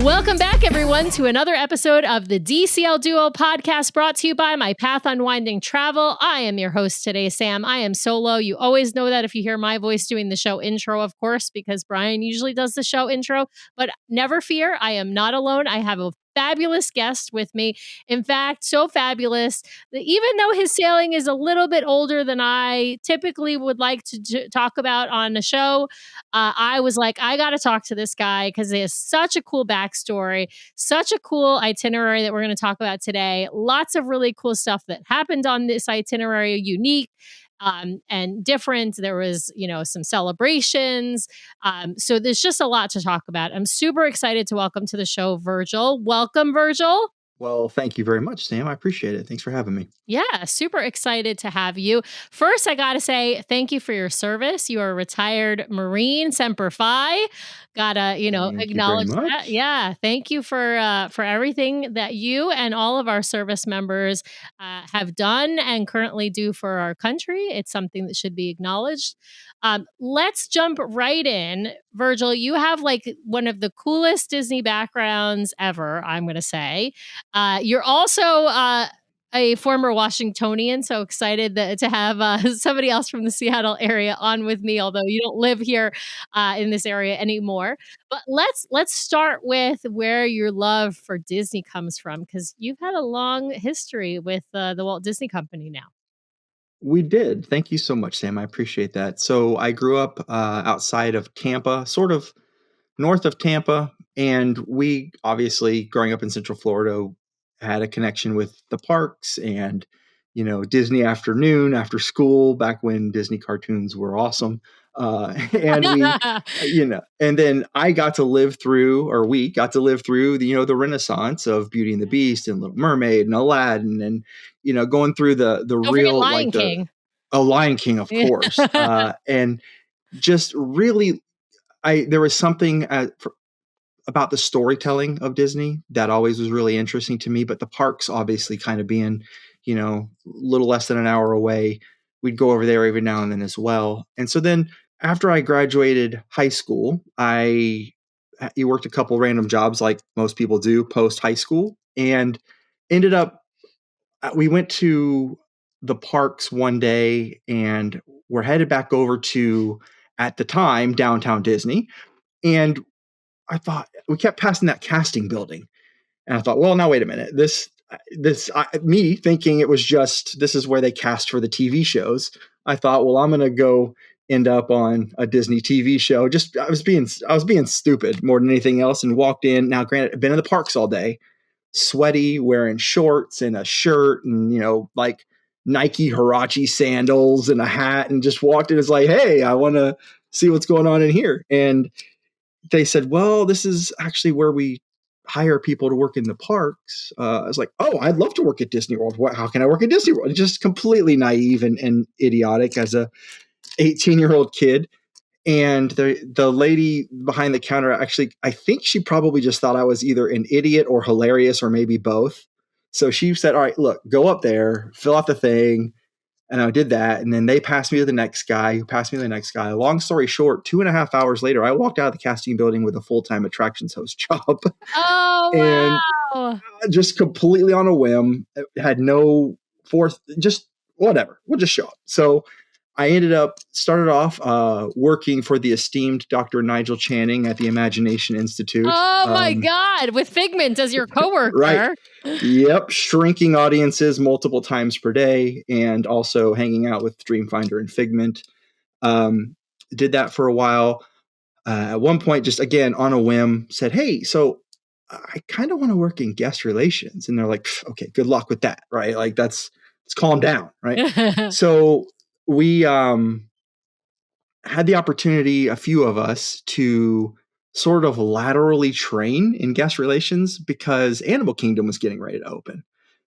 Welcome back, everyone, to another episode of the DCL Duo podcast brought to you by My Path Unwinding Travel. I am your host today, Sam. I am solo. You always know that if you hear my voice doing the show intro, of course, because Brian usually does the show intro. But never fear, I am not alone. I have a fabulous guest with me. In fact, so fabulous that even though his sailing is a little bit older than I typically would like to talk about on the show, I was like, I got to talk to this guy because he has such a cool backstory, such a cool itinerary that we're going to talk about today. Lots of really cool stuff that happened on this itinerary, unique and different. There was, some celebrations. So there's just a lot to talk about. I'm super excited to welcome to the show, Virgil. Welcome, Virgil. Well, thank you very much, Sam. I appreciate it. Thanks for having me. Yeah, super excited to have you. First, I got to say thank you for your service. You are a retired Marine, Semper Fi. Gotta, acknowledge that. Yeah, thank you for everything that you and all of our service members have done and currently do for our country. It's something that should be acknowledged. Let's jump right in. Virgil, you have like one of the coolest Disney backgrounds ever, I'm going to say. You're also a former Washingtonian, so excited to have somebody else from the Seattle area on with me, although you don't live here in this area anymore. But let's start with where your love for Disney comes from, because you've had a long history with the Walt Disney Company now. We did. Thank you so much, Sam. I appreciate that. So I grew up outside of Tampa, sort of north of Tampa, and we obviously, growing up in Central Florida, had a connection with the parks and, Disney afternoon after school back when Disney cartoons were awesome. And we, and then we got to live through the Renaissance of Beauty and the Beast and Little Mermaid and Aladdin and, going through the real, Lion King. Lion King, of course. And just really, there was something about the storytelling of Disney that always was really interesting to me, but the parks obviously kind of being, a little less than an hour away, we'd go over there every now and then as well. And so then after I graduated high school, I worked a couple random jobs like most people do post high school, and ended up, we went to the parks one day and we're headed back over to, at the time, downtown Disney. And I thought, we kept passing that casting building. And I thought, well, now wait a minute. Me thinking it was just, this is where they cast for the TV shows. I thought, well, I'm going to go end up on a Disney TV show. I was being stupid more than anything else, and walked in. Now, granted, I've been in the parks all day, sweaty, wearing shorts and a shirt and, like Nike Huarache sandals and a hat, and just walked in. It's like, hey, I want to see what's going on in here. And they said, well, this is actually where we hire people to work in the parks. I was like, oh, I'd love to work at Disney World. How can I work at Disney World? Just completely naive and idiotic as a 18-year-old kid. And the lady behind the counter, actually, I think she probably just thought I was either an idiot or hilarious or maybe both. So she said, all right, look, go up there, fill out the thing. And I did that. And then they passed me to the next guy, who passed me to the next guy. Long story short, 2.5 hours later, I walked out of the casting building with a full-time attractions host job. Oh, and wow. Just completely on a whim, had no force, just whatever, we'll just show up. So I started off working for the esteemed Dr. Nigel Channing at the Imagination Institute. Oh my God, with Figment as your coworker. Right. Yep. Shrinking audiences multiple times per day, and also hanging out with Dreamfinder and Figment. Did that for a while. At one point, just again, on a whim, said, hey, so I kind of want to work in guest relations. And they're like, okay, good luck with that. Right. Like let's calm down. Right. So we had the opportunity, a few of us, to sort of laterally train in guest relations because Animal Kingdom was getting ready to open.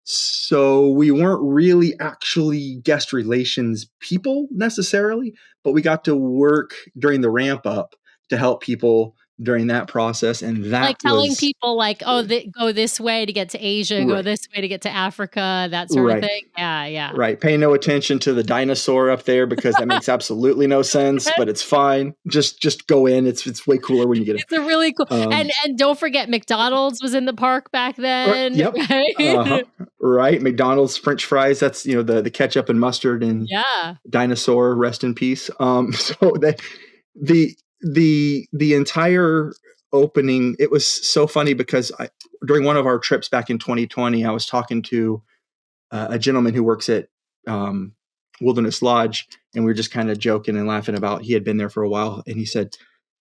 So we weren't really actually guest relations people necessarily, but we got to work during the ramp up to help people during that process. And Like that telling was people like, "Oh, go this way to get to Asia, go right. this way to get to Africa," that sort of Right. thing? Yeah, yeah. Right. Pay no attention to the dinosaur up there because that makes absolutely no sense, but it's fine. Just go in. It's way cooler when you get It's a really cool it. and don't forget McDonald's was in the park back then, Yep. right? Right. McDonald's French fries. That's the ketchup and mustard and Yeah. dinosaur. Rest in peace. So the the entire opening. It was so funny because during one of our trips back in 2020, I was talking to a gentleman who works at Wilderness Lodge, and we were just kind of joking and laughing about he had been there for a while, and he said,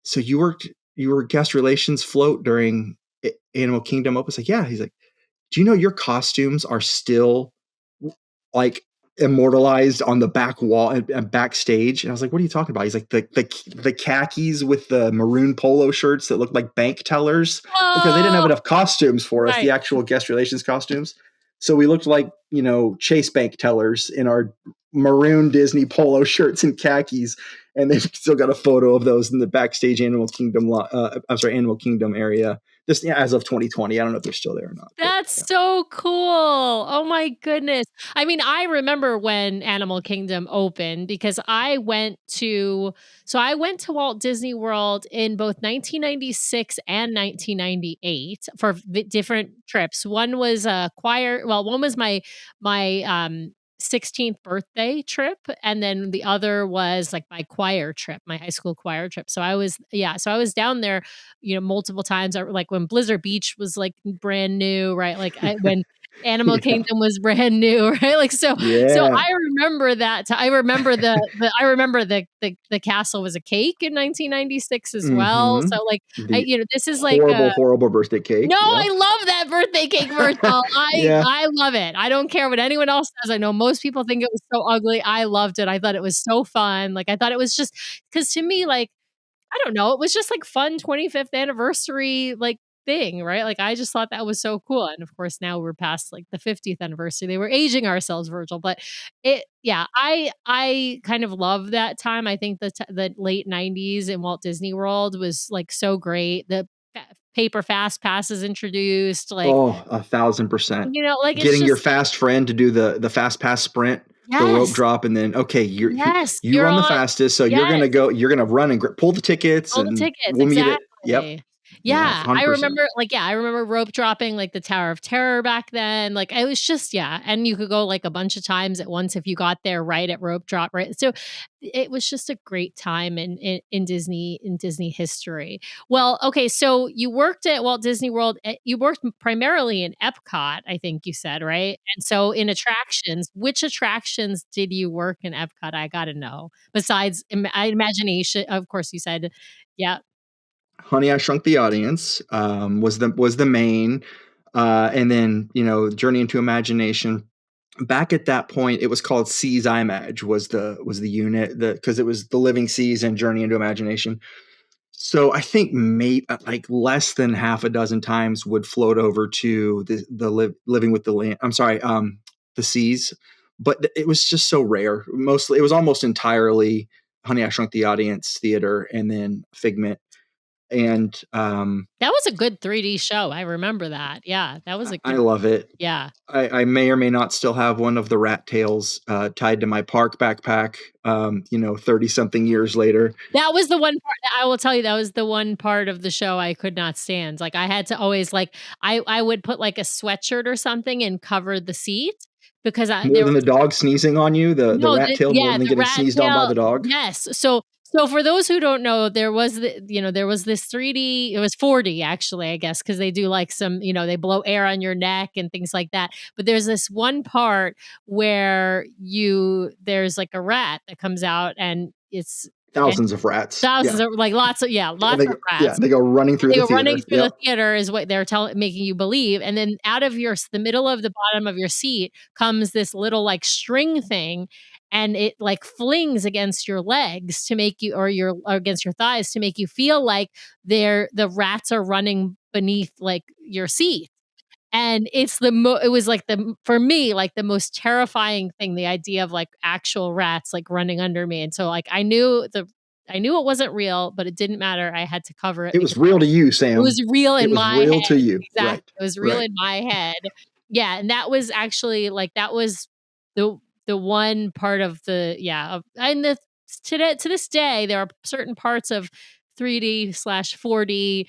"So you were guest relations float during Animal Kingdom Open?" I was like, "Yeah." He's like, "Do you know your costumes are still like immortalized on the back wall and backstage?" And I was like, "What are you talking about?" He's like, the khakis with the maroon polo shirts that look like bank tellers because they didn't have Oh, enough costumes for us, the right. actual guest relations costumes. So we looked like, Chase bank tellers in our maroon Disney polo shirts and khakis. And they've still got a photo of those in the backstage Animal Kingdom area. This as of 2020. I don't know if they're still there or not. But That's yeah. so cool. Oh my goodness. I mean, I remember when Animal Kingdom opened because I went to Walt Disney World in both 1996 and 1998 for different trips. One was a one was my 16th birthday trip, and then the other was like my choir trip, my high school choir trip. So I was down there multiple times. Like when Blizzard Beach was like brand new, right? When Animal Yeah. Kingdom was brand new, right? So Yeah. I remember that. I remember I remember the castle was a cake in 1996 as well. Mm-hmm. So The this is like a horrible, horrible birthday no, cake. Yeah. I love that birthday cake, Virgil. Yeah. I love it. I don't care what anyone else says. I know most people think it was so ugly. I loved it. I thought it was so fun. Like I thought it was just because to me, like I don't know, it was just like fun 25th anniversary like thing, right? Like I just thought that was so cool. And of course now we're past like the 50th anniversary. They were aging ourselves, Virgil, but I kind of love that time. I think the late 90s in Walt Disney World was like so great. The paper fast passes introduced like, Oh, 1,000%. like it's Getting your just fast friend to do the fast pass sprint, the rope yes. drop, and then okay, Yes, you you're run the on fastest, so yes. you're gonna run and pull the tickets, All the and tickets, we'll meet at yep, exactly. yeah, Yeah, 100%. I remember rope dropping, like, the Tower of Terror back then, like, it was just yeah, and you could go, like, a bunch of times at once if you got there right at rope drop, right? So, it was just a great time in Disney history. Well, okay, so you worked at Walt Disney World, you worked primarily in Epcot, I think you said, right? And so in attractions, which attractions did you work in Epcot? I gotta know. Besides Imagination, of course, you said yeah. Honey, I Shrunk the Audience was the main, and then Journey into Imagination. Back at that point, it was called Seas IMAG was the unit because it was the Living Seas and Journey into Imagination. So I think maybe like less than half a dozen times would float over to Living with the Land. I'm sorry, the Seas, but it was just so rare. Mostly, it was almost entirely Honey, I Shrunk the Audience theater, and then Figment. And That was a good 3D show, I remember that. Yeah, that was a I good love it. yeah. I may or may not still have one of the rat tails tied to my park backpack. 30 something years later. That was the one part I will tell you, that was the one part of the show I could not stand. Like, I had to always, like I would put, like, a sweatshirt or something and cover the seat because More there than the dog sneezing on you, the no, rat tail more than the getting rat sneezed on by tail the dog. yes. So for those who don't know, there was this 3D it was 4D actually, I guess, because they do like some, they blow air on your neck and things like that. But there's this one part where there's like a rat that comes out and it's and Thousands of rats. thousands Yeah. of like And lots of rats. they go running through They the were running theater. through the Yep. theater is what they're making you believe, and then out of the middle of the bottom of your seat comes this little, like, string thing, and it, like, flings against your legs to make you or against your thighs to make you feel like the rats are running beneath, like, your seat. And it's it was like for me, like the most terrifying thing, the idea of like actual rats like running under me. And so like I knew it wasn't real, but it didn't matter. I had to cover it It because was real to you, it Sam. was real It in was my real head. to you. Exactly. Right. It was real Right. in my head. Yeah, and that was actually like that was the one part of and to this day there are certain parts of 3D/4D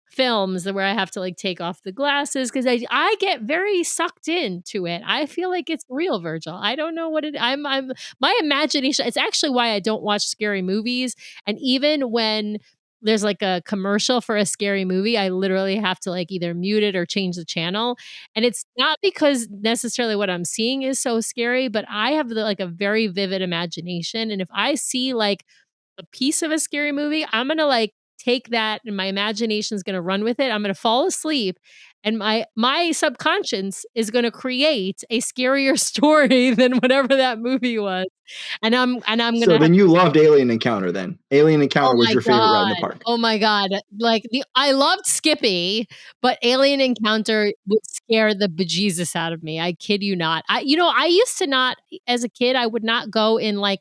films where I have to like take off the glasses because I get very sucked into it. I feel like it's real, Virgil. I don't know what I'm my imagination. It's actually why I don't watch scary movies. And even when there's like a commercial for a scary movie, I literally have to like either mute it or change the channel. And it's not because necessarily what I'm seeing is so scary, but I have like a very vivid imagination. And if I see like a piece of a scary movie, I'm gonna like take that and my imagination is gonna run with it. I'm gonna fall asleep and my subconscious is gonna create a scarier story than whatever that movie was. And I'm So gonna have then you loved Alien Encounter then. Alien oh Encounter was my your favorite ride in the god. park. Oh my god. Like I loved Skippy, but Alien Encounter would scare the bejesus out of me. I kid you not. I used to not as a kid, I would not go in like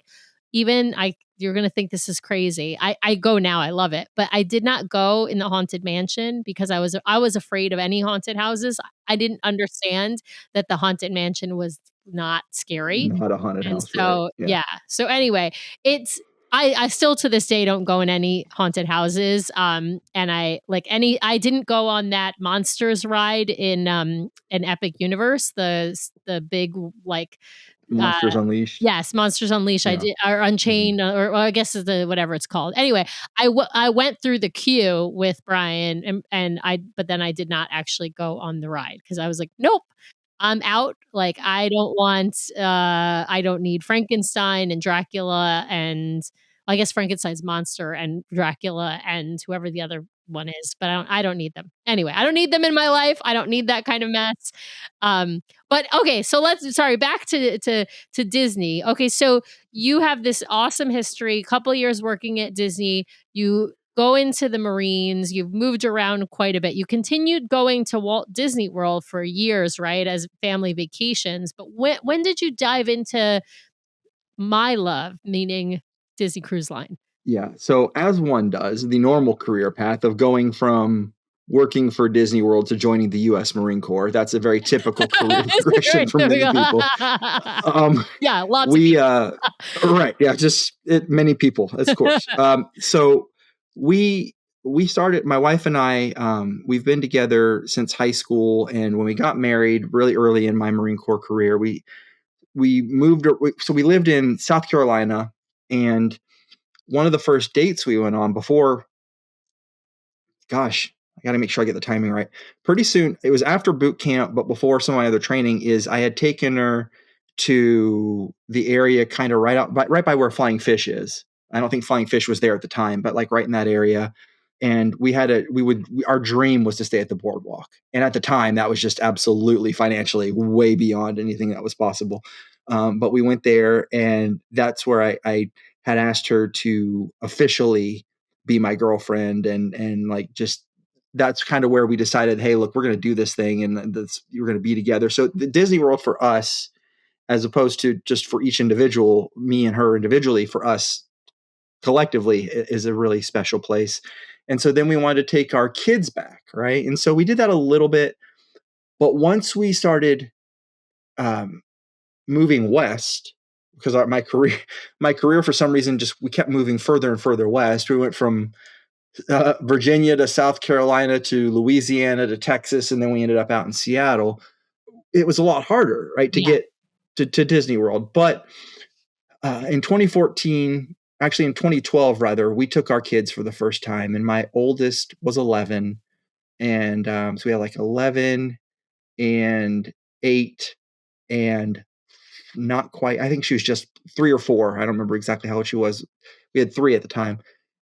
even I you're gonna think this is crazy. I go now, I love it. But I did not go in the Haunted Mansion because I was afraid of any haunted houses. I didn't understand that the Haunted Mansion was not scary. Not a haunted And house, right? so, Yeah. yeah. So anyway, it's I still to this day don't go in any haunted houses. And I didn't go on that monsters ride in Epic Universe, the big like uh Monsters Unleashed. yes, Monsters Unleashed. I Yeah. did or Mhm. Unchained or I guess is the whatever it's called. Anyway, I went through the queue with Brian and but then I did not actually go on the ride because I was like, nope. I'm out. Like I don't need Frankenstein and Dracula and I guess Frankenstein's monster and Dracula and whoever the other one is, but I don't need them. Anyway, I don't need them in my life. I don't need that kind of mess. But okay, so back to Disney. Okay, so you have this awesome history, couple years working at Disney. You go into the Marines, you've moved around quite a bit. You continued going to Walt Disney World for years, right, as family vacations. But when did you dive into my love, meaning Disney Cruise Line? Yeah. So as one does, the normal career path of going from working for Disney World to joining the U.S. Marine Corps. That's a very typical career It's very progression for many typical. people. Yeah, lots of We people. right, yeah, just many people, of course. So we started. My wife and I, we've been together since high school, and when we got married, really early in my Marine Corps career, we moved. So we lived in South Carolina, and one of the first dates we went on before, gosh, I got to make sure I get the timing right. Pretty soon, it was after boot camp, but before some of my other training, is I had taken her to the area kind of right by where Flying Fish is. I don't think Flying Fish was there at the time, but like right in that area. And our dream was to stay at the boardwalk. And at the time, that was just absolutely financially way beyond anything that was possible. But we went there, and that's where I had asked her to officially be my girlfriend, and like just that's kind of where we decided, hey, look, we're going to do this thing, and we're going to be together. So the Disney World for us, as opposed to just for each individual, me and her individually, for us collectively, is a really special place. And so then we wanted to take our kids back, right? And so we did that a little bit, but once we started um, moving west, because my career for some reason just we kept moving further and further west. We went from Virginia to South Carolina to Louisiana to Texas, and then we ended up out in Seattle. It was a lot harder, right, to Yeah. get to Disney World. But in 2014, actually in 2012 rather, we took our kids for the first time, and my oldest was 11, and so we had like 11 and 8 and not quite. I think she was just 3 or 4. I don't remember exactly how old she was. We had 3 at the time.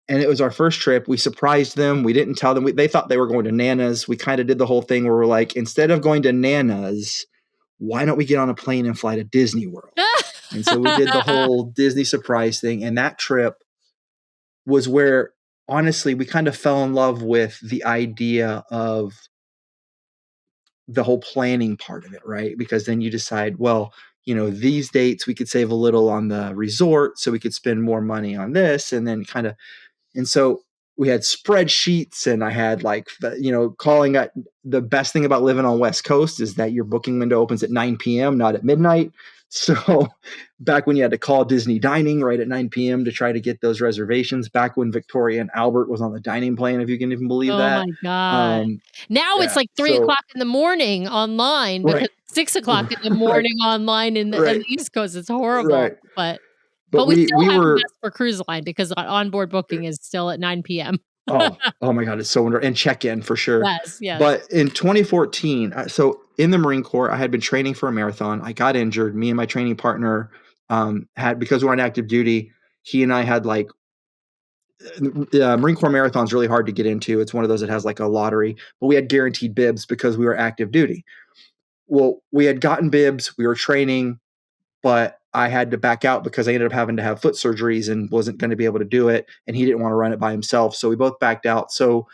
And it was our first trip. We surprised them. We didn't tell them. They thought they were going to Nana's. We kind of did the whole thing where we're like, instead of going to Nana's, why don't we get on a plane and fly to Disney World? And so we did the whole Disney surprise thing. And that trip was where, honestly, we kind of fell in love with the idea of the whole planning part of it, right? Because then you decide, well, these dates we could save a little on the resort, so we could spend more money on this, and then and so we had spreadsheets, and I had calling at the best thing about living on West Coast is that your booking window opens at 9 p.m., not at midnight. So back when you had to call Disney Dining right at 9 p.m. to try to get those reservations, back when Victoria and Albert was on the dining plan, if you can even believe Oh that. my God. Now it's Yeah. like 3:00 in the morning online because Right. 6:00 in the morning online in the Right. East Coast. It's horrible. Right. But But we we still have the were best for cruise line because onboard booking is still at 9 p.m. oh my God, it's so wonderful. And check-in for sure. Yes. But in 2014, so in the Marine Corps, I had been training for a marathon. I got injured. Me and my training partner because we're on active duty, he and I had Marine Corps marathon's really hard to get into. It's one of those that has like a lottery, but we had guaranteed bibs because we were active duty. Well, we had gotten bibs, we were training, but I had to back out because I ended up having to have foot surgeries and wasn't going to be able to do it. And he didn't want to run it by himself. So we both backed out. So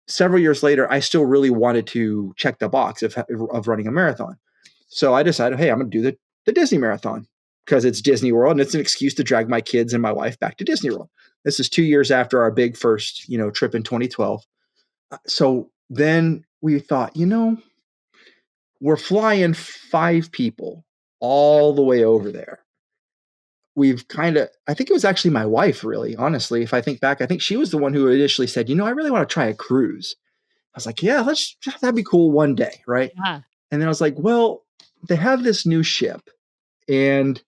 several years later, I still really wanted to check the box of running a marathon. So I decided, hey, I'm going to do the Disney marathon because it's Disney World and it's an excuse to drag my kids and my wife back to Disney World. This is 2 years after our big first, trip in 2012. So then we thought, we're flying 5 people all the way over there. I think it was actually my wife, really, honestly. If I think back, I think she was the one who initially said, I really want to try a cruise. I was like, yeah, that'd be cool one day. Right. Yeah. And then I was like, well, they have this new ship and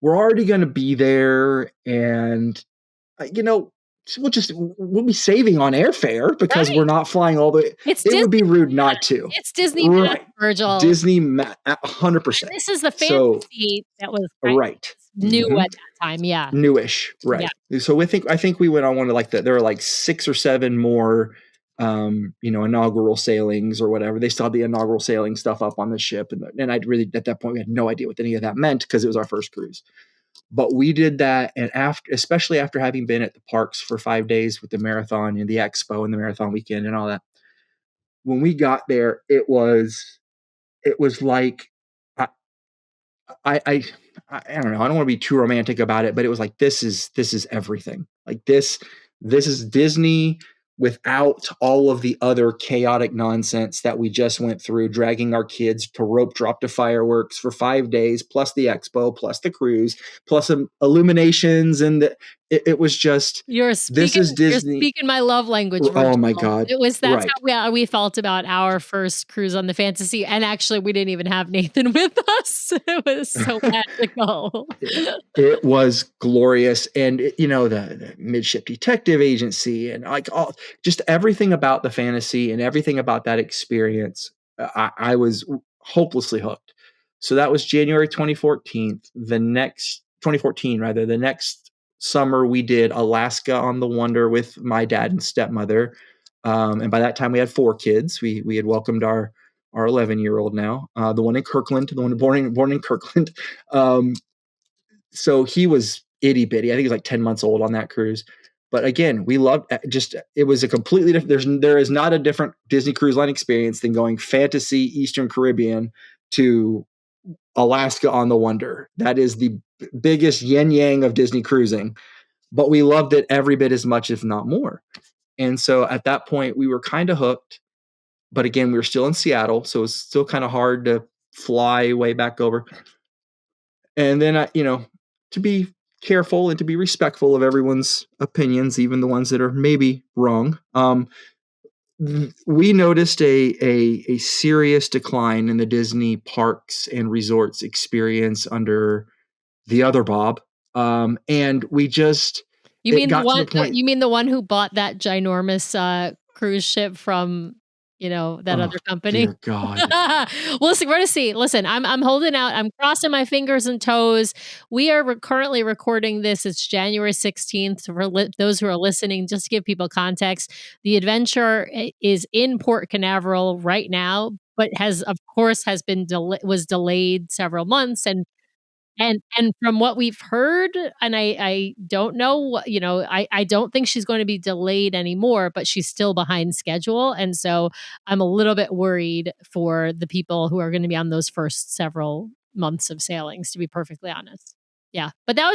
we're already going to be there. And, we'll be saving on airfare because we're not flying all the way. It would be rude not to. It's Disney, right. Virgil. Disney, 100%. This is the fantasy that was right. New at that time. Yeah. Newish. Right. Yeah. So I think we went on one of there are 6 or 7 more, inaugural sailings or whatever. They still had the inaugural sailing stuff up on the ship. And I really, at that point, we had no idea what any of that meant because it was our first cruise. But we did that. And especially after having been at the parks for 5 days with the marathon and the expo and the marathon weekend and all that, when we got there, it was like, I don't know. I don't want to be too romantic about it, but it was like, this is everything. Like this is Disney without all of the other chaotic nonsense that we just went through, dragging our kids to rope drop to fireworks for 5 days, plus the expo, plus the cruise, plus some illuminations. And it was just, this is Disney. You're speaking my love language. Virgil. Oh my God. That's how we felt about our first cruise on the Fantasy. And actually we didn't even have Nathan with us. It was so magical. It was glorious. And the midship detective agency and just everything about the fantasy and everything about that experience, I was hopelessly hooked. So that was January 2014. The next summer we did Alaska on the Wonder with my dad and stepmother. And by that time we had 4 kids. We had welcomed our 11-year-old now, the one in Kirkland, the one born in Kirkland. So he was itty bitty. I think he was like 10 months old on that cruise. But again, we loved it was a completely different, there is not a different Disney Cruise Line experience than going fantasy Eastern Caribbean to Alaska on the Wonder. That is the biggest yin yang of Disney cruising, but we loved it every bit as much, if not more. And so at that point we were kind of hooked, but again, we were still in Seattle. So it was still kind of hard to fly way back over. And then, to be careful and to be respectful of everyone's opinions, even the ones that are maybe wrong. We noticed a serious decline in the Disney parks and resorts experience under the other Bob. And we just, you mean the one who bought that ginormous cruise ship from that other company. Dear God. We're to see. Listen, I'm holding out. I'm crossing my fingers and toes. We are currently recording this. It's January 16th. For those who are listening, just to give people context, the adventure is in Port Canaveral right now, but was delayed several months. And And from what we've heard, and I don't know, I don't think she's going to be delayed anymore, but she's still behind schedule, and so I'm a little bit worried for the people who are gonna be on those first several months of sailings, to be perfectly honest. Yeah, but that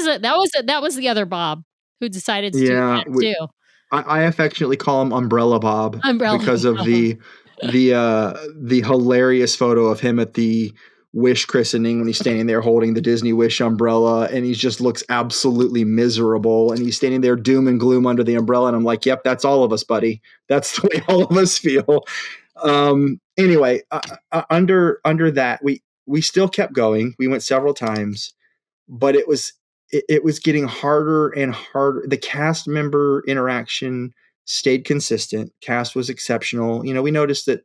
was the other Bob who decided to do Yeah, that too. I affectionately call him Umbrella Bob Umbrella because of Bob. the hilarious photo of him at the Wish christening when he's standing there holding the Disney Wish umbrella, and he just looks absolutely miserable, and he's standing there doom and gloom under the umbrella, and I'm like, yep, that's all of us, buddy. That's the way all of us feel. Anyway, under that, we still kept going. We went several times, but it was getting harder and harder. The cast member interaction stayed consistent. Cast was exceptional. We noticed that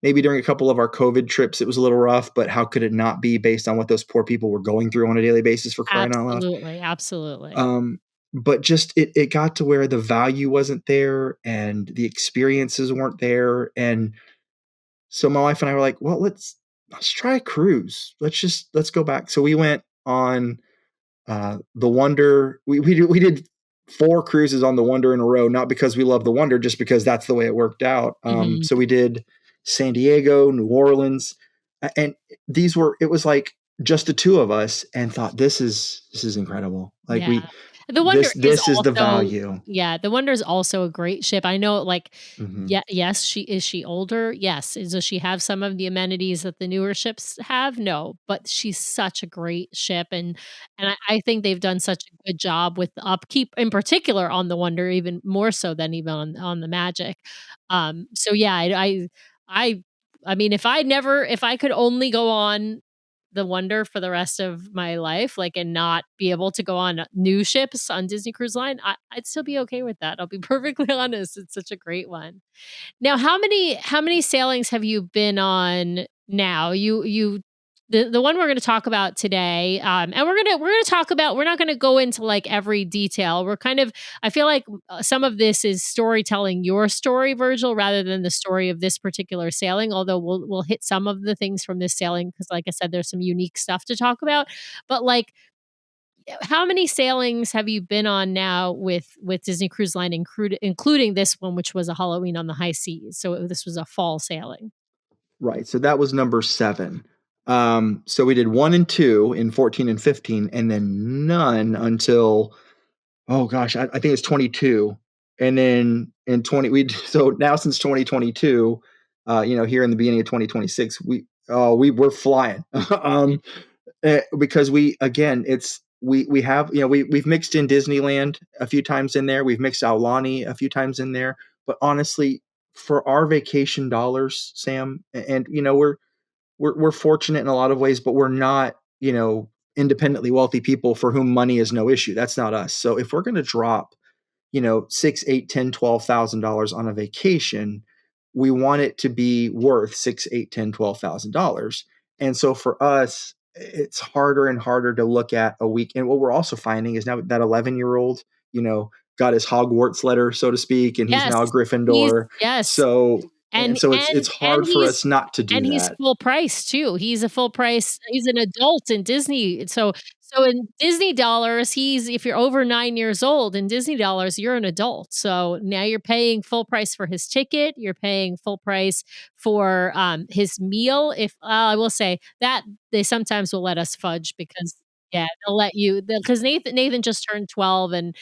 maybe during a couple of our COVID trips, it was a little rough, but how could it not be based on what those poor people were going through on a daily basis, for crying out loud? Absolutely, absolutely. But just it got to where the value wasn't there and the experiences weren't there. And so my wife and I were like, well, let's try a cruise. Let's go back. So we went on the Wonder. We did 4 cruises on the Wonder in a row, not because we love the Wonder, just because that's the way it worked out. Mhm. So we did San Diego, New Orleans, and it was like just the two of us, and thought this is incredible. Like Yeah. The Wonder is this is the also value. yeah, the Wonder is also a great ship. I know, like, Hmm. yeah, yes, she older? Yes. Does she have some of the amenities that the newer ships have? No, but she's such a great ship, and I think they've done such a good job with the upkeep, in particular on the Wonder, even more so than even on the Magic. So yeah, I I mean, if I could only go on the Wonder for the rest of my life, like, and not be able to go on new ships on Disney Cruise Line, I'd still be okay with that. I'll be perfectly honest. It's such a great one. Now, how many sailings have you been on now? The one we're going to talk about today, and we're gonna talk about. We're not going to go into like every detail. We're kind of. I feel like some of this is storytelling your story, Virgil, rather than the story of this particular sailing. Although we'll hit some of the things from this sailing because, like I said, there's some unique stuff to talk about. But like, how many sailings have you been on now with Disney Cruise Line, including this one, which was a Halloween on the high seas? So this was a fall sailing. Right. So that was number 7. So we did 1 and 2 in 14 and 15, and then none until, oh gosh, I think it's 22. And then in 20, so now since 2022, here in the beginning of 2026, we were flying. Because we have, we've mixed in Disneyland a few times in there. We've mixed Aulani a few times in there. But honestly, for our vacation dollars, Sam, and we're fortunate in a lot of ways, but we're not, independently wealthy people for whom money is no issue. That's not us. So if we're going to drop, 6, 8, 10, $12,000 on a vacation, we want it to be worth 6, 8, 10, $12,000. And so for us, it's harder and harder to look at a week. And what we're also finding is now that 11-year-old, got his Hogwarts letter, so to speak, and he's Yes, now a he's Gryffindor. yes, So, and and so it's and and hard for he's us not to do and he's that. full price too. He's a full price. He's an adult in Disney. So in Disney dollars, he's if you're over 9 years old in Disney dollars, you're an adult. So now you're paying full price for his ticket. You're paying full price for his meal. If I will say that they sometimes will let us fudge because yeah, they'll let you because Nathan just turned 12 and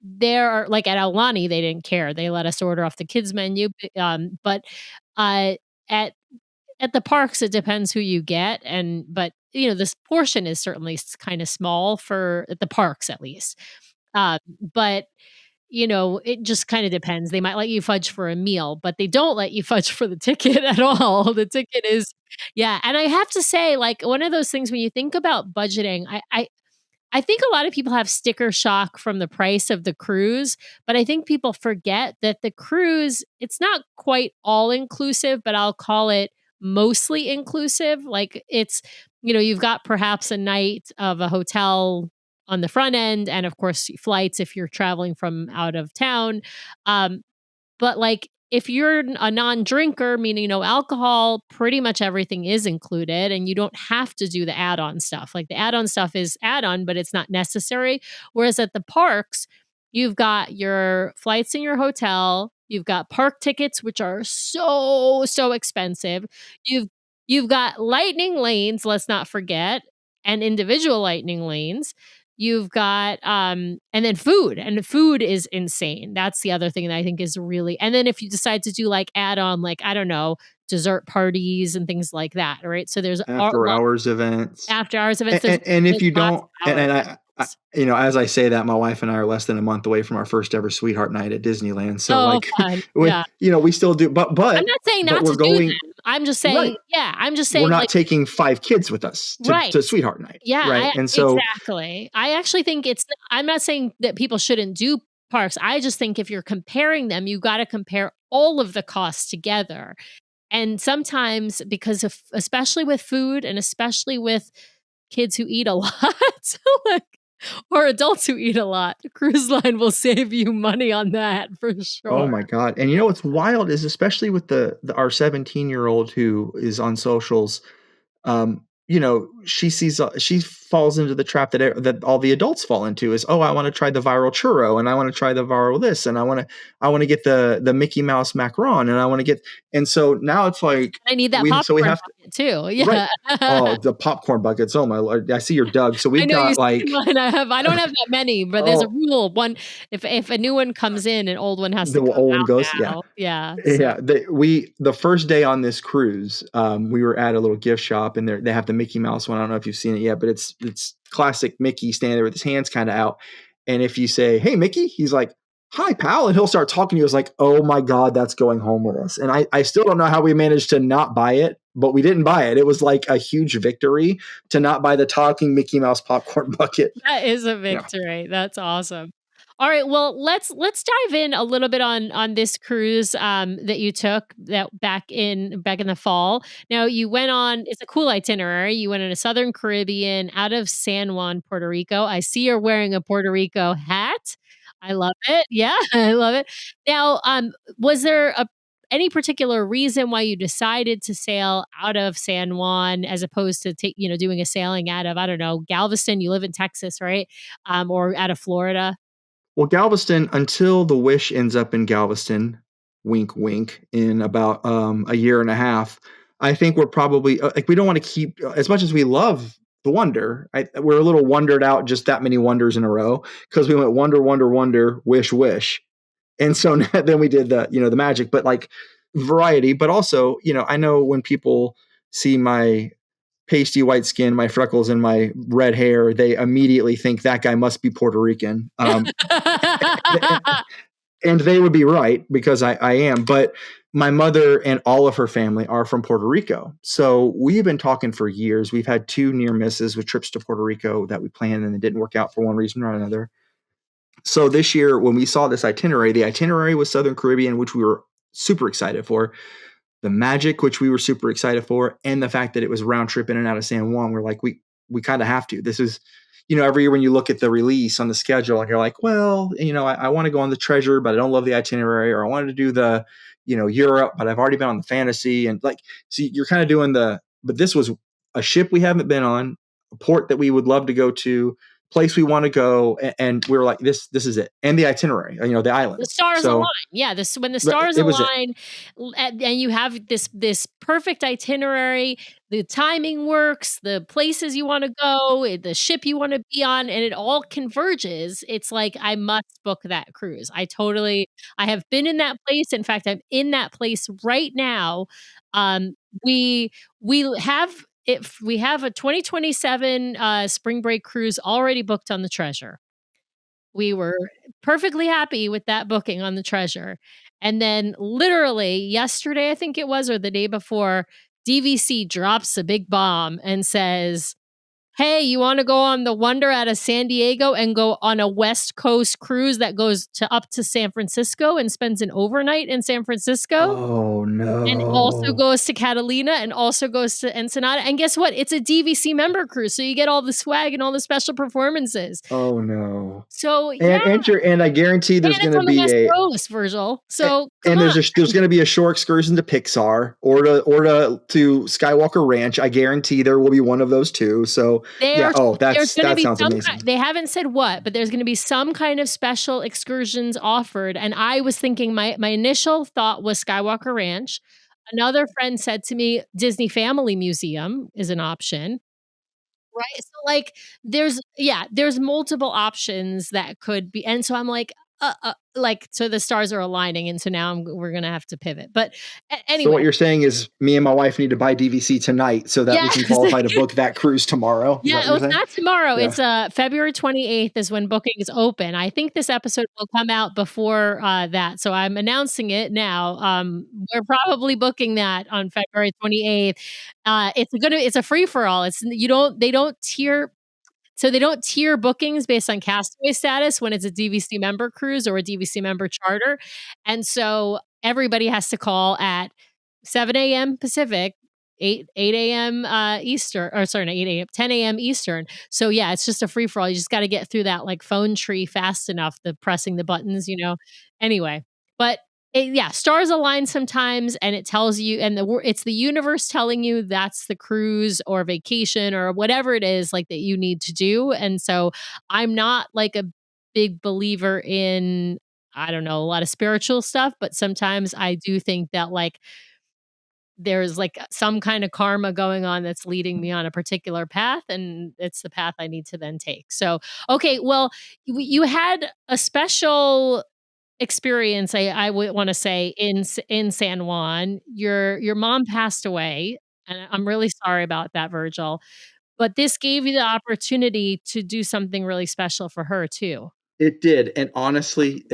there are like at Aulani, they didn't care. They let us order off the kids menu. But uh at at the parks, it depends who you get, but, this portion is certainly kinda small for at the parks, at least. But, it just kinda depends. They might let you fudge for a meal, but they don't let you fudge for the ticket at all. The ticket is yeah, and I have to say, like, one of those things when you think about budgeting, I think a lot of people have sticker shock from the price of the cruise, but I think people forget that the cruise, it's not quite all inclusive, but I'll call it mostly inclusive. Like you've got perhaps a night of a hotel on the front end, and of course, flights if you're traveling from out of town. Um, but like if you're a non-drinker, meaning no alcohol, pretty much everything is included and you don't have to do the add-on stuff. Like the add-on stuff is add-on, but it's not necessary. Whereas at the parks, you've got your flights and your hotel, you've got park tickets, which are so expensive. You've you've got lightning lanes, let's not forget, and individual lightning lanes. You've got and then food, and the food is insane. That's the other thing that I think is really, and then if you decide to do like add on, like, I don't know, dessert parties and things like that, right? So there's After hours events. after hours events. And if There's you lots don't, of hours and events. as I say that, my wife and I are less than a month away from our first ever sweetheart night at Disneyland. So Oh, like, fun. Yeah. we still do, but I'm not saying not we're to do going them. I'm just right. saying, yeah, I'm just We're saying not like, taking 5 kids with us right. to sweetheart night, Yeah, right? And so, exactly. I actually think I'm not saying that people shouldn't do parks. I just think if you're comparing them, you gotta compare all of the costs together. And sometimes because of, especially with food and especially with kids who eat a lot, like, or adults who eat a lot, the cruise line will save you money on that for oh sure. my God. And what's wild is, especially with our 17-year-old who is on socials, she falls into the trap that all the adults fall into is, oh, I want to try the viral churro, and I want to try the viral this, and I want to get the Mickey Mouse macaron, and I want to get, and so now it's like I need that we popcorn have to, bucket too. right. Yeah. Oh, the popcorn buckets. Oh my Lord. I see your Doug. So I we've know you got see like, mine. I don't have that many, but there's a oh, rule. One, if a new one comes in, an old one has to the come old one out goes. Yeah. now. Yeah. So Yeah, the first day on this cruise, we were at a little gift shop, and they have the Mickey Mouse one. I don't know if you've seen it yet, but it's classic Mickey standing there with his hands kind of out. And if you say, "Hey, Mickey," he's like, "Hi, pal," and he'll start talking to you. It's like, "Oh my God, that's going home with us." And I still don't know how we managed to not buy it, but we didn't buy it. It was like a huge victory to not buy the talking Mickey Mouse popcorn bucket. that is a Yeah. victory. That's awesome. All right, well, let's dive in a little bit on this cruise that you took that back in the fall. Now you went on, it's a cool itinerary. You went in a Southern Caribbean out of San Juan, Puerto Rico. I see you're wearing a Puerto Rico hat. I love it. Yeah, I love it. Now, was there any particular reason why you decided to sail out of San Juan as opposed to doing a sailing out of, I don't know, Galveston? You live in Texas, right? Or out of Florida? Well, Galveston, until the Wish ends up in Galveston, wink, wink, in about a year and a half, I think we're probably like, we don't want to keep, as much as we love the Wonder. We're a little wondered out, just that many wonders in a row, because we went Wonder, Wonder, Wonder, Wish, Wish, and so then we did the Magic, but like variety. But also, I know when people see my pasty white skin, my freckles, and my red hair, they immediately think that guy must be Puerto Rican. And they would be right, because I am. But my mother and all of her family are from Puerto Rico. So we've been talking for years. We've had 2 near misses with trips to Puerto Rico that we planned, and it didn't work out for one reason or another. So this year, when we saw this itinerary, the itinerary was Southern Caribbean, which we were super excited for. The Magic, which we were super excited for, and the fact that it was round trip in and out of San Juan, we're like, we kind of have to. This is, every year when you look at the release on the schedule, you're like, well, I want to go on the Treasure, but I don't love the itinerary, or I wanted to do the, Europe, but I've already been on the Fantasy, and like, so you're kind of doing but this was a ship we haven't been on, a port that we would love to go to, place we want to go, and we were like, this is it, and the itinerary, the The islands. stars So align. Yeah, this when the stars it was it. align, and you have this perfect itinerary, the timing works, the places you wanna go, the ship you wanna be on, and it all converges. It's like, I must book that cruise. I have been in that place. In fact, I'm in that place right now. Um, we we have a 2027, spring break cruise already booked on the Treasure. We were perfectly happy with that booking on the Treasure, and then literally yesterday, I think it was, or the day before, DVC drops a big bomb and says, hey, you want to go on the Wonder out of San Diego and go on a West Coast cruise that goes up to San Francisco and spends an overnight in San Francisco? Oh And also no. goes to Catalina and also goes to Ensenada. And guess what? It's a DVC member cruise, so you get all the swag and all the special performances. Oh no. So yeah, And I guarantee and there's it's going to on the be West a Coast, Virgil. So come and on. there's going to be a shore excursion to Pixar or to Skywalker Ranch. I guarantee there will be one of those too. So yeah, There's going to that be sounds some amazing. they haven't said what, but there's going to be some kind of special excursions offered. And I was thinking my initial thought was Skywalker Ranch. Another friend said to me, Disney Family Museum is an option. Right? So, like, there's multiple options that could be and so I'm like, so the stars are aligning, and so now we're gonna have to pivot. But So what anyway, you're saying is me and my wife need to buy DVC tonight so that we can yes. qualify to book that cruise tomorrow. Is that Yeah, what well, you're it's saying? not tomorrow. Yeah. It's February 28th is when bookings open. I think this episode will come out before that. So I'm announcing it now. We're probably booking that on February 28th. It's a free for all. They don't tier bookings based on castaway status when it's a DVC member cruise or a DVC member charter. And so everybody has to call at 7 a.m. Pacific, 8 a.m. Eastern, or sorry, not 8 a.m., 10 a.m. Eastern. So yeah, it's just a free for all. You just got to get through that like phone tree fast enough, the pressing the buttons. Anyway, but yeah, stars align sometimes, and it tells you, and it's the universe telling you that's the cruise or vacation or whatever it is like that you need to do. And so I'm not like a big believer in, I don't know, a lot of spiritual stuff, but sometimes I do think that like there's like some kind of karma going on that's leading me on a particular path, and it's the path I need to then take. So, okay, well, you had a special experience, I would want to say, in San Juan. Your mom passed away, and I'm really sorry about that, Virgil. But this gave you the opportunity to do something really special for her too. It did. And honestly,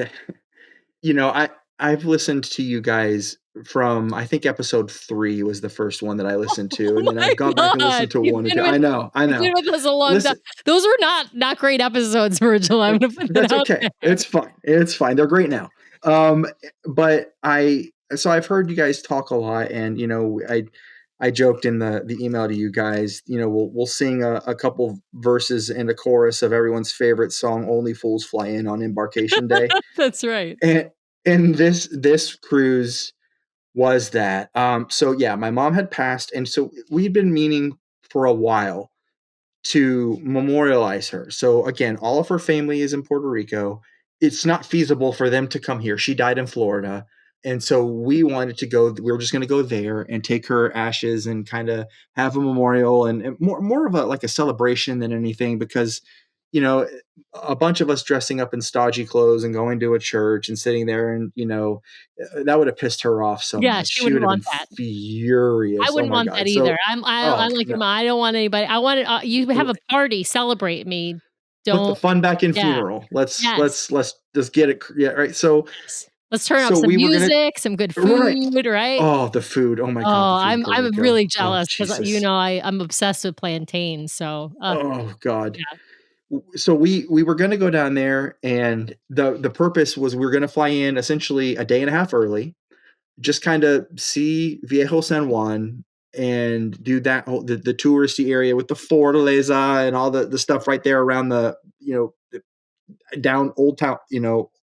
you know, I've listened to you guys from I think episode 3 was the first one that I listened to, Oh and then my I've gone back and god, listened to 1 and 2. I know, I you've been know. with us a long time. Listen, Those were not great episodes, Virgil. I'm gonna put that that's out okay. there. It's fine. It's fine. They're great now. But I've heard you guys talk a lot, and I joked in the email to you guys. We'll sing a couple verses and a chorus of everyone's favorite song, "Only Fools Fly In" on Embarkation Day, That's right. and this cruise was that. So yeah, my mom had passed, and so we'd been meaning for a while to memorialize her. So again, all of her family is in Puerto Rico. It's not feasible for them to come here. She died in Florida. And so we wanted to go, we were just going to go there and take her ashes and kind of have a memorial and more of a like a celebration than anything, because you know, a bunch of us dressing up in stodgy clothes and going to a church and sitting there and that would have pissed her off so Yeah, much. she She wouldn't would have want been that. I furious. Oh wouldn't my want that god. either. So I'm like your no. mom. I don't want anybody. I want it. You have a party, celebrate me. Put the Don't. fun back in Yeah. funeral. Let's Yes. let's let's just get it. Yeah, right. So Yes. Let's turn up so some we were gonna music, some good right. food, right? Oh, the food. Oh my Oh, god, the food in Puerto I'm Rico. really Oh jealous because Jesus. I'm obsessed with plantains. So, Oh god. yeah. So we were gonna go down there, and the purpose was we were gonna fly in essentially a day and a half early, just kind of see Viejo San Juan and do that whole the touristy area with the Fortaleza and all the stuff right there around down Old Town,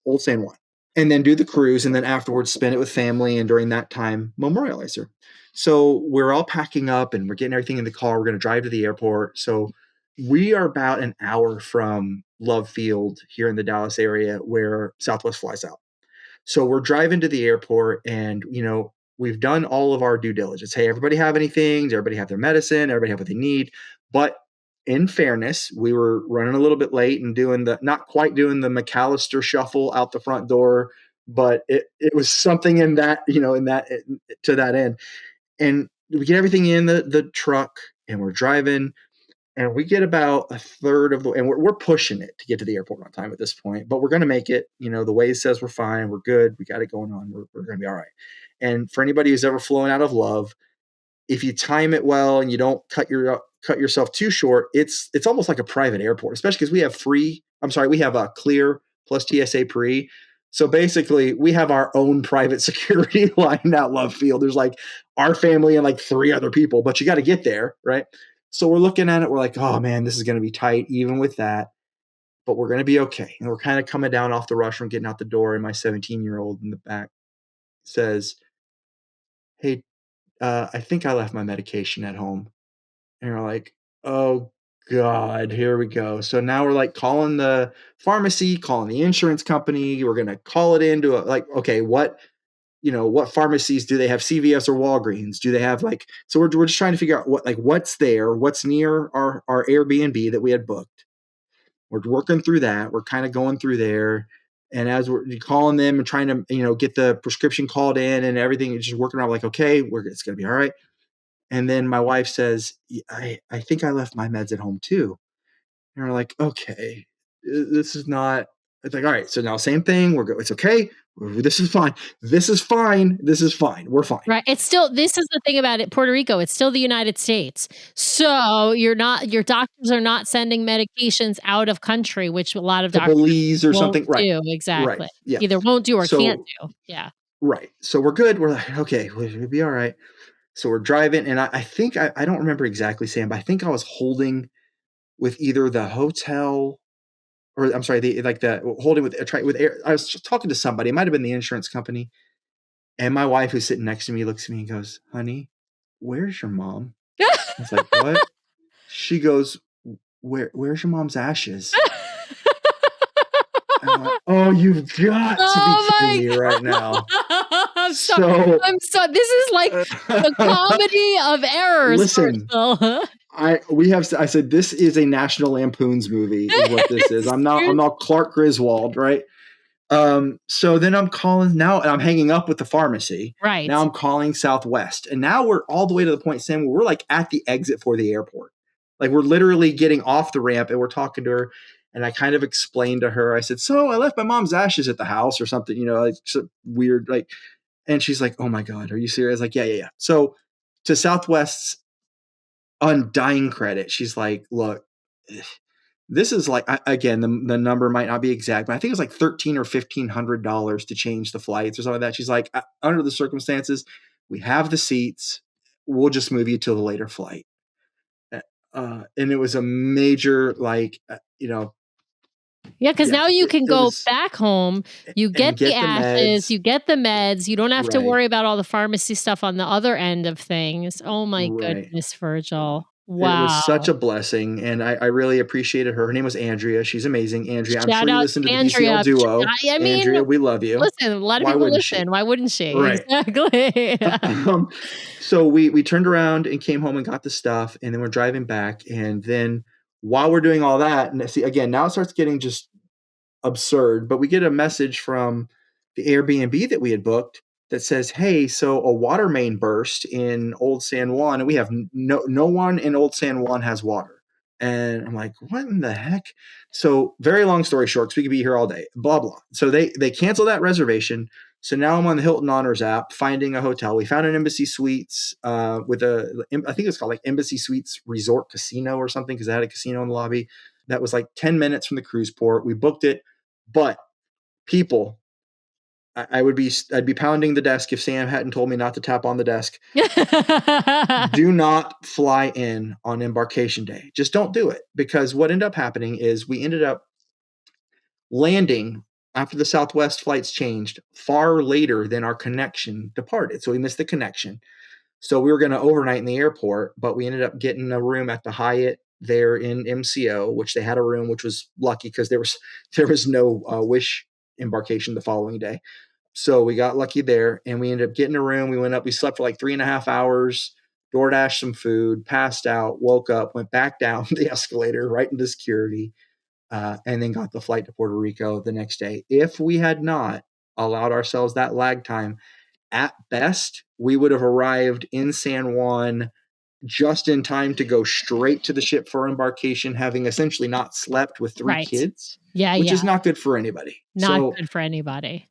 Old San Juan, and then do the cruise, and then afterwards spend it with family, and during that time memorialize her. So we're all packing up and we're getting everything in the car. We're going to drive to the airport. So we are about an hour from Love Field here in the Dallas area where Southwest flies out. So we're driving to the airport, and we've done all of our due diligence. Hey, everybody have anything? Does everybody have their medicine? Everybody have what they need? But in fairness, we were running a little bit late and not quite doing the McAllister shuffle out the front door, but it was something in that, to that end. And we get everything in the truck, and we're driving, and we get about a third of the way, and we're pushing it to get to the airport on time at this point, but we're going to make it. The Waze says we're fine. We're good. We got it going on. We're going to be all right. And for anybody who's ever flown out of Love, if you time it well and you don't cut yourself too short, it's almost like a private airport, especially because we have a clear plus TSA pre. So basically we have our own private security line out love field. There's like our family and like 3 other people, but you got to get there, right? So we're looking at it. We're like, oh man, this is going to be tight even with that, but we're going to be okay. And we're kind of coming down off the rush and getting out the door. And my 17-year-old in the back says, hey, I think I left my medication at home. And we're like, oh God, here we go. So now we're like calling the pharmacy, calling the insurance company. We're going to call it into okay, what pharmacies do they have? CVS or Walgreens? Do they have so we're just trying to figure out what's there, what's near our Airbnb that we had booked. We're working through that. We're kind of going through there. And as we're calling them and trying to, get the prescription called in and everything, it's just working around okay, it's going to be all right. And then my wife says, I think I left my meds at home too. And we're like, okay, this is not, it's like, all right, so now same thing. We're good. It's okay. This is fine. This is fine. This is fine. We're fine. Right. This is the thing about it, Puerto Rico, it's still the United States. So your doctors are not sending medications out of country, which a lot of to doctors Belize or won't something. Right. do. Exactly. Right. Yeah. Either won't do or can't do. Yeah. Right. So we're good. We're like, okay, we'll be all right. So we're driving, and I think I don't remember exactly, Sam, but I think I was holding with either the hotel or I'm sorry, holding with I was talking to somebody. It might have been the insurance company, and my wife, who's sitting next to me, looks at me and goes, "Honey, where's your mom?" I was like, "What?" She goes, "Where's your mom's ashes?" I'm like, oh, you've got to be kidding me right now. I'm sorry. This is like the comedy of errors. Listen, I said this is a National Lampoon's movie is what this is. I'm not Clark Griswold, right? So then I'm calling now, and I'm hanging up with the pharmacy. Right. Now I'm calling Southwest, and now we're all the way to the point, Sam, where we're at the exit for the airport. We're literally getting off the ramp, and we're talking to her. And I kind of explained to her, I said, so I left my mom's ashes at the house or something, weird, and she's like, oh my God, are you serious? Yeah. So to Southwest's undying credit, she's like, look, this is again, the number might not be exact, but I think it's $1,300 or $1,500 to change the flights or something like that. She's like, under the circumstances, we have the seats. We'll just move you to the later flight. And it was a major, yeah, because now you can go back home, you get the ashes, you get the meds, you don't have to worry about all the pharmacy stuff on the other end of things. Oh my goodness, Virgil. Wow. It was such a blessing, and I really appreciated her. Her name was Andrea. She's amazing. Andrea, I'm sure you listen to the DCL duo. I mean, Andrea, we love you. Listen, a lot of people listen. Why wouldn't she? Right. Exactly. So we turned around and came home and got the stuff, and then we're driving back. And then while we're doing all that, and see, again, now it starts getting just absurd, but we get a message from the Airbnb that we had booked that says, hey, so a water main burst in Old San Juan, and we have no one in Old San Juan has water. And I'm like, what in the heck? So very long story short, because we could be here all day, blah, blah. So they canceled that reservation. So now I'm on the Hilton Honors app, finding a hotel. We found an Embassy Suites I think it's called Embassy Suites Resort Casino or something, because they had a casino in the lobby. That was 10 minutes from the cruise port. We booked it, but people, I'd be pounding the desk if Sam hadn't told me not to tap on the desk. Do not fly in on embarkation day. Just don't do it, because what ended up happening is we ended up landing after the Southwest flights changed far later than our connection departed. So we missed the connection. So we were going to overnight in the airport, but we ended up getting a room at the Hyatt there in MCO, which they had a room, which was lucky because there was no Wish embarkation the following day. So we got lucky there, and we ended up getting a room. We went up, we slept for 3.5 hours, DoorDashed some food, passed out, woke up, went back down the escalator right into security, and then got the flight to Puerto Rico the next day. If we had not allowed ourselves that lag time, at best, we would have arrived in San Juan just in time to go straight to the ship for embarkation, having essentially not slept with 3 kids, which is not good for anybody. Not good for anybody.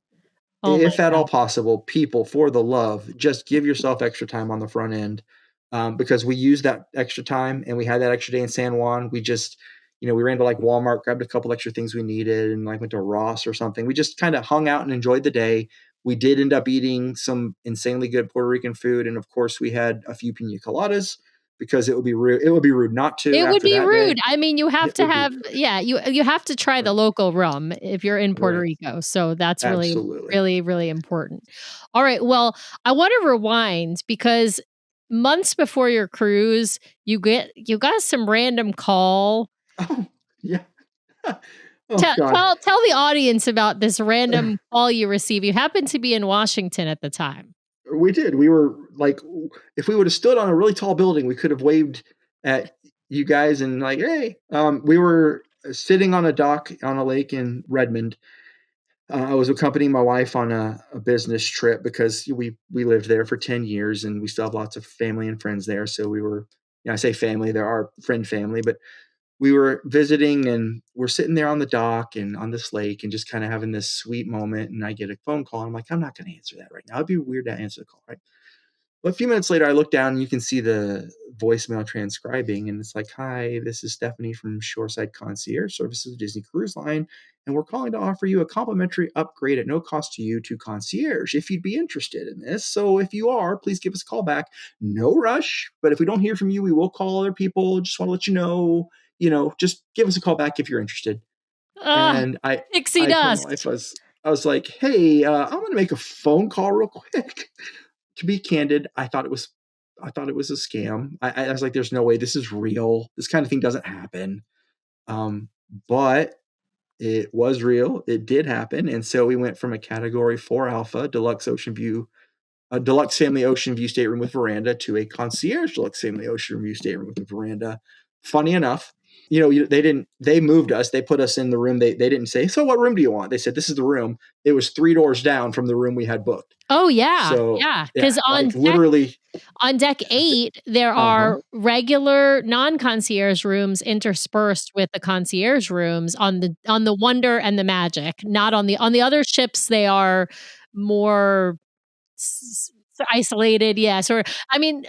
If at all possible, people, for the love, just give yourself extra time on the front end. because we used that extra time and we had that extra day in San Juan. We just, we ran to like Walmart, grabbed a couple extra things we needed, and like went to Ross or something. We just kind of hung out and enjoyed the day. We did end up eating some insanely good Puerto Rican food, and of course, we had a few pina coladas because it would be rude. It would be rude not to. It would After be that rude. day, I mean, you have it to would be have, rude. you have to try the Right. local rum if you're in Puerto Right. Rico. So that's really, Absolutely. really, really important. All right. Well, I want to rewind because months before your cruise, you got some random call. Oh, yeah. Oh Tell, God. tell tell the audience about this random call you received. You happened to be in Washington at the time. We did. We were like, if we would have stood on a really tall building, we could have waved at you guys and like, hey. We were sitting on a dock on a lake in Redmond. I was accompanying my wife on a business trip because we lived there for 10 years and we still have lots of family and friends there. So we were, I say family, they're our friend family, but we were visiting and we're sitting there on the dock and on this lake and just kind of having this sweet moment. And I get a phone call. And I'm like, I'm not going to answer that right now. It'd be weird to answer the call, right? But a few minutes later, I look down and you can see the voicemail transcribing. And it's like, hi, this is Stephanie from Shoreside Concierge Services of Disney Cruise Line. And we're calling to offer you a complimentary upgrade at no cost to you to Concierge if you'd be interested in this. So if you are, please give us a call back. No rush. But if we don't hear from you, we will call other people. Just want to let you know, just give us a call back if you're interested. Ah, And pixie I told my dust. wife, I was like, hey, I'm going to make a phone call real quick. To be candid, I thought it was a scam. I was like, there's no way this is real. This kind of thing doesn't happen. But it was real. It did happen. And so we went from a category 4 alpha deluxe ocean view, a deluxe family ocean view stateroom with veranda to a concierge deluxe family ocean view stateroom with a veranda. Funny enough, they moved us. They put us in the room. They didn't say, so what room do you want? They said, this is the room. It was 3 doors down from the room we had booked. Oh yeah, So yeah. yeah, Because like literally on deck 8, there uh-huh. are regular non-concierge rooms interspersed with the concierge rooms on the Wonder and the Magic. Not on the other ships, they are more isolated, yes, or I mean,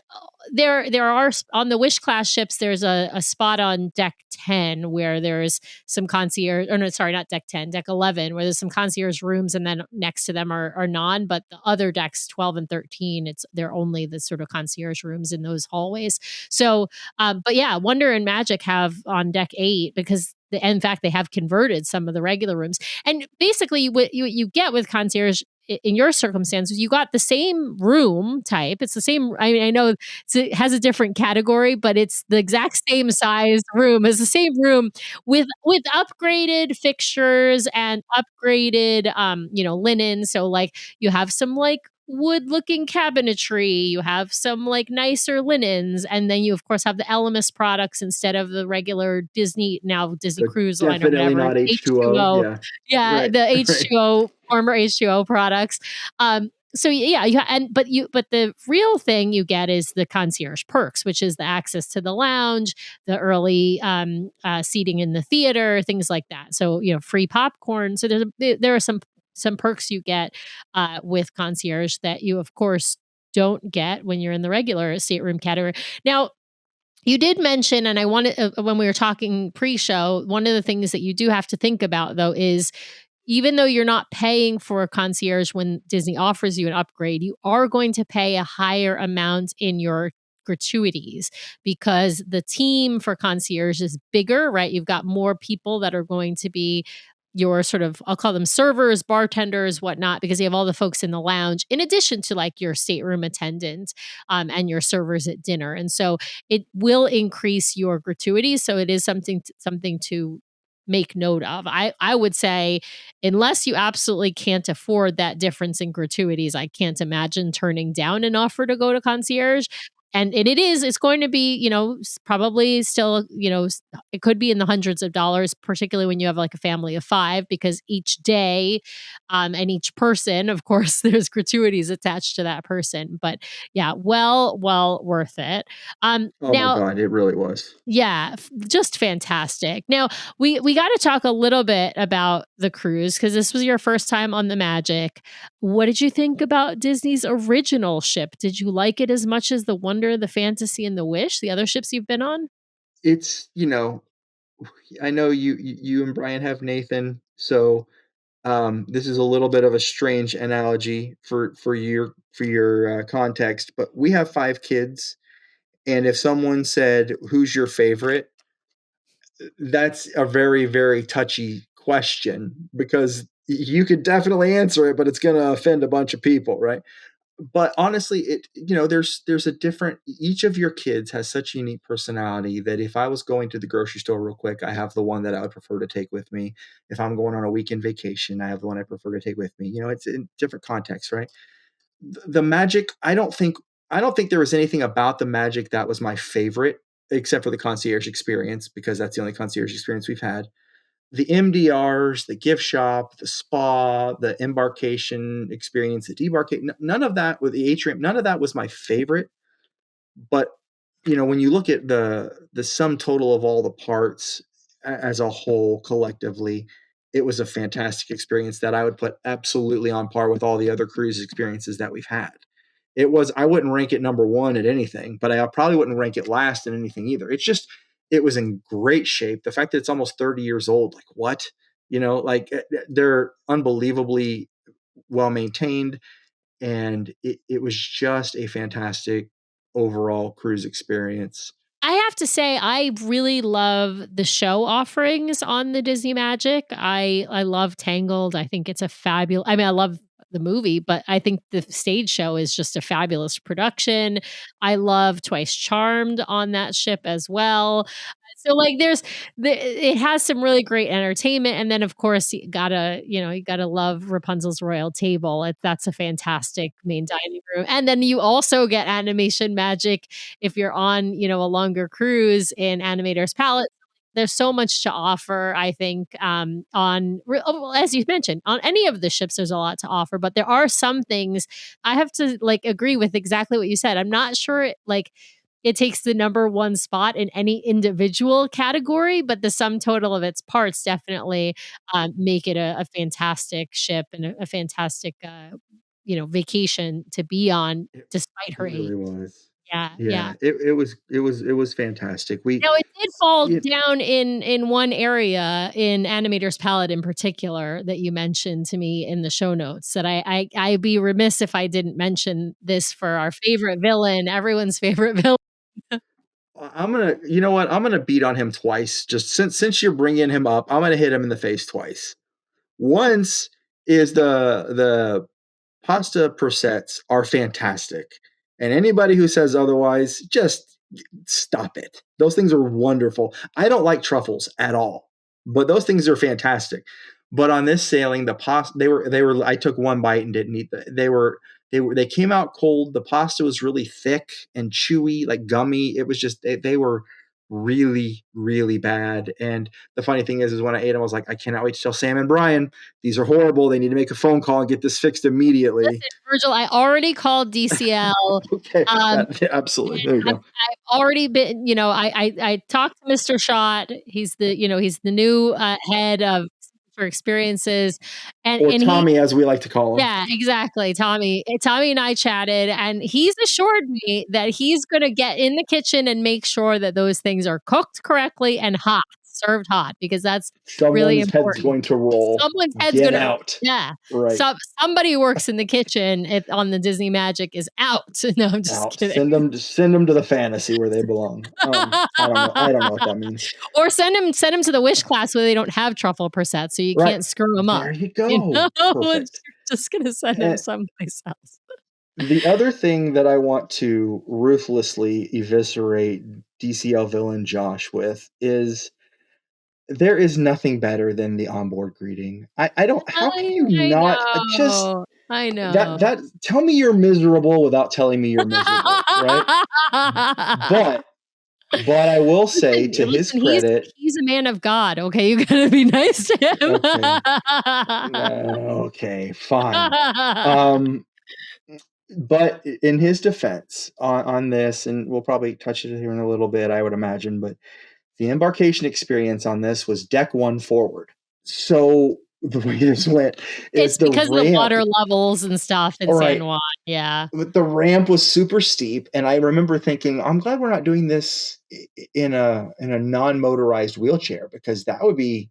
there are on the Wish class ships, there's a spot on deck 10 where there's some concierge, or no, sorry, not deck 10, deck 11, where there's some concierge rooms, and then next to them are non, but the other decks 12 and 13, they're only the sort of concierge rooms in those hallways. So, but yeah, Wonder and Magic have on deck 8 because in fact, they have converted some of the regular rooms. And basically, what you get with concierge in your circumstances, you got the same room type. It's the same. I mean, I know it has a different category, but it's the exact same size room as the same room with upgraded fixtures and upgraded, linen. So like you have some like wood looking cabinetry, you have some like nicer linens, and then you of course have the Elemis products instead of the regular Disney But Cruise Line or definitely whatever, not H2O. H2O. Yeah. Yeah, Right. the Right. H2O, former H2O products. So yeah, but the real thing you get is the concierge perks, which is the access to the lounge, the early seating in the theater, things like that. So free popcorn. So there are some perks you get with concierge that you of course don't get when you're in the regular stateroom category. Now, you did mention, and I wanted when we were talking pre-show, one of the things that you do have to think about though is even though you're not paying for a concierge when Disney offers you an upgrade, you are going to pay a higher amount in your gratuities because the team for concierge is bigger, right? You've got more people that are going to be your sort of, I'll call them servers, bartenders, whatnot, because you have all the folks in the lounge, in addition to like your stateroom attendant and your servers at dinner. And so it will increase your gratuities. So it is something to make note of. I would say, unless you absolutely can't afford that difference in gratuities, I can't imagine turning down an offer to go to concierge. And it's going to be, probably still, it could be in the hundreds of dollars, particularly when you have like a family of 5, because each day and each person, of course, there's gratuities attached to that person. But yeah, well worth it. Oh my Now, God, it really was. yeah, just fantastic. Now, we got to talk a little bit about the cruise because this was your first time on the Magic. What did you think about Disney's original ship? Did you like it as much as the Wonder, the Fantasy, and the Wish, the other ships you've been on? It's, I know you and Brian have Nathan, so this is a little bit of a strange analogy for your context, but we have 5 kids, and if someone said, "Who's your favorite?" That's a very, very touchy question because you could definitely answer it, but it's going to offend a bunch of people, right? But honestly, there's a different. Each of your kids has such a unique personality that if I was going to the grocery store real quick, I have the one that I would prefer to take with me. If I'm going on a weekend vacation, I have the one I prefer to take with me. It's in different contexts, right? The magic, I don't think there was anything about the magic that was my favorite, except for the concierge experience, because that's the only concierge experience we've had. The MDRs, the gift shop, the spa, the embarkation experience, the debarkation, none of that with the atrium, none of that was my favorite. But when you look at the sum total of all the parts as a whole collectively, it was a fantastic experience that I would put absolutely on par with all the other cruise experiences that we've had. I wouldn't rank it number one at anything, but I probably wouldn't rank it last in anything either. It was in great shape. The fact that it's almost 30 years old, like what? They're unbelievably well maintained, and it was just a fantastic overall cruise experience. I have to say, I really love the show offerings on the Disney Magic. I love Tangled. I think it's a fabulous. I mean, I love the movie, but I think the stage show is just a fabulous production. I love Twice Charmed on that ship as well. So like it has some really great entertainment, and then of course you gotta love Rapunzel's Royal Table. That's a fantastic main dining room. And then you also get animation magic if you're on, a longer cruise in Animator's Palette. There's so much to offer, I think, well, as you mentioned, on any of the ships, there's a lot to offer, but there are some things I have to like agree with exactly what you said. I'm not sure like it takes the number one spot in any individual category, but the sum total of its parts definitely make it a fantastic ship and a fantastic, vacation to be on It despite her age. really was. Yeah, yeah. Yeah, it was fantastic. Now it did fall It, down in one area in Animator's Palette in particular that you mentioned to me in the show notes that I'd be remiss if I didn't mention this for our favorite villain, everyone's favorite villain. you know what? I'm gonna beat on him twice. Just since you're bringing him up, I'm gonna hit him in the face twice. Once is the pasta prosciuttos are fantastic, and anybody who says otherwise, just stop it. Those things are wonderful. I don't like truffles at all, but those things are fantastic. But on this sailing, the pasta they were. I took one bite and didn't eat. They came out cold. The pasta was really thick and chewy, like gummy. It was just they were really, really bad. And the funny thing is when I ate them, I was like, I cannot wait to tell Sam and Brian these are horrible. They need to make a phone call and get this fixed immediately. Listen, Virgil, I already called DCL. Okay, Um, yeah, absolutely. There you I've go. already been, I talked to Mr. Schott. He's the new head of for experiences, Or and he Tommy, as we like to call him. yeah, exactly. Tommy and I chatted, and he's assured me that he's gonna get in the kitchen and make sure that those things are cooked correctly and hot, served hot, because that's really Someone's head's important. going to roll. Someone's head's Get gonna out. yeah. Right. Somebody who works in the kitchen on the Disney Magic is out. No, I'm just Out. kidding. Send them to the fantasy where they belong. I don't know. I don't know what that means. Or send them to the wish class where they don't have truffle persets, so you Right. can't screw them up. There you You go. know? Perfect. You're just gonna send them And someplace else. the other thing that I want to ruthlessly eviscerate DCL villain Josh with is there is nothing better than the onboard greeting. I don't. How can you I not just know. I that know. that tell me you're miserable without telling me you're miserable, right? But I will say to his Listen, he's credit, he's a man of God, okay? You gotta be nice to okay, him. okay, fine. Um, but in his defense on this, and we'll probably touch it here in a little bit, I would imagine, but the embarkation experience on this was deck one forward. So the way this went is It's the because of the ramp. water levels and stuff in All San right. Juan. Yeah. But the ramp was super steep, and I remember thinking, I'm glad we're not doing this in a non-motorized wheelchair, because that would be,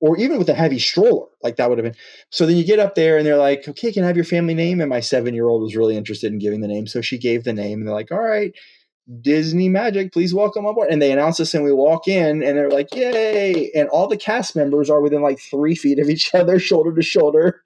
or even with a heavy stroller, like that would have been. So then you get up there and they're like, okay, can I have your family name? And my 7-year-old was really interested in giving the name. So she gave the name, and they're like, all right, Disney Magic, please welcome aboard. And they announce us, and we walk in, and they're like, yay. And all the cast members are within like 3 feet of each other, shoulder to shoulder.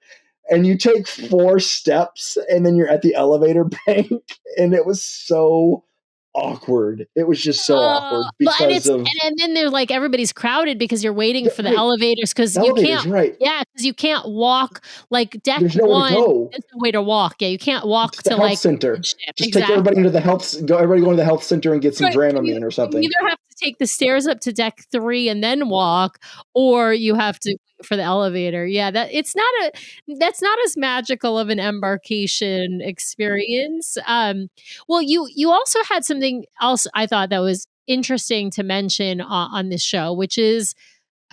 And you take 4 steps, and then you're at the elevator bank. And it was so awkward. It was just so awkward Well, and because it's of and then they're like everybody's crowded because you're waiting for the right, elevators because you elevators, can't. right. Yeah, because you can't walk like deck There's nowhere to one. go. There's no way to walk. Yeah, you can't walk It's the to health like center. the ship. Just take Exactly. everybody into the health. Go, everybody go to the health center and get some Right. Dramamine or something. You either have to take the stairs up to deck 3 and then walk, or you have to wait for the elevator. Yeah, that's not as magical of an embarkation experience. Well, you also had something else I thought that was interesting to mention on this show, which is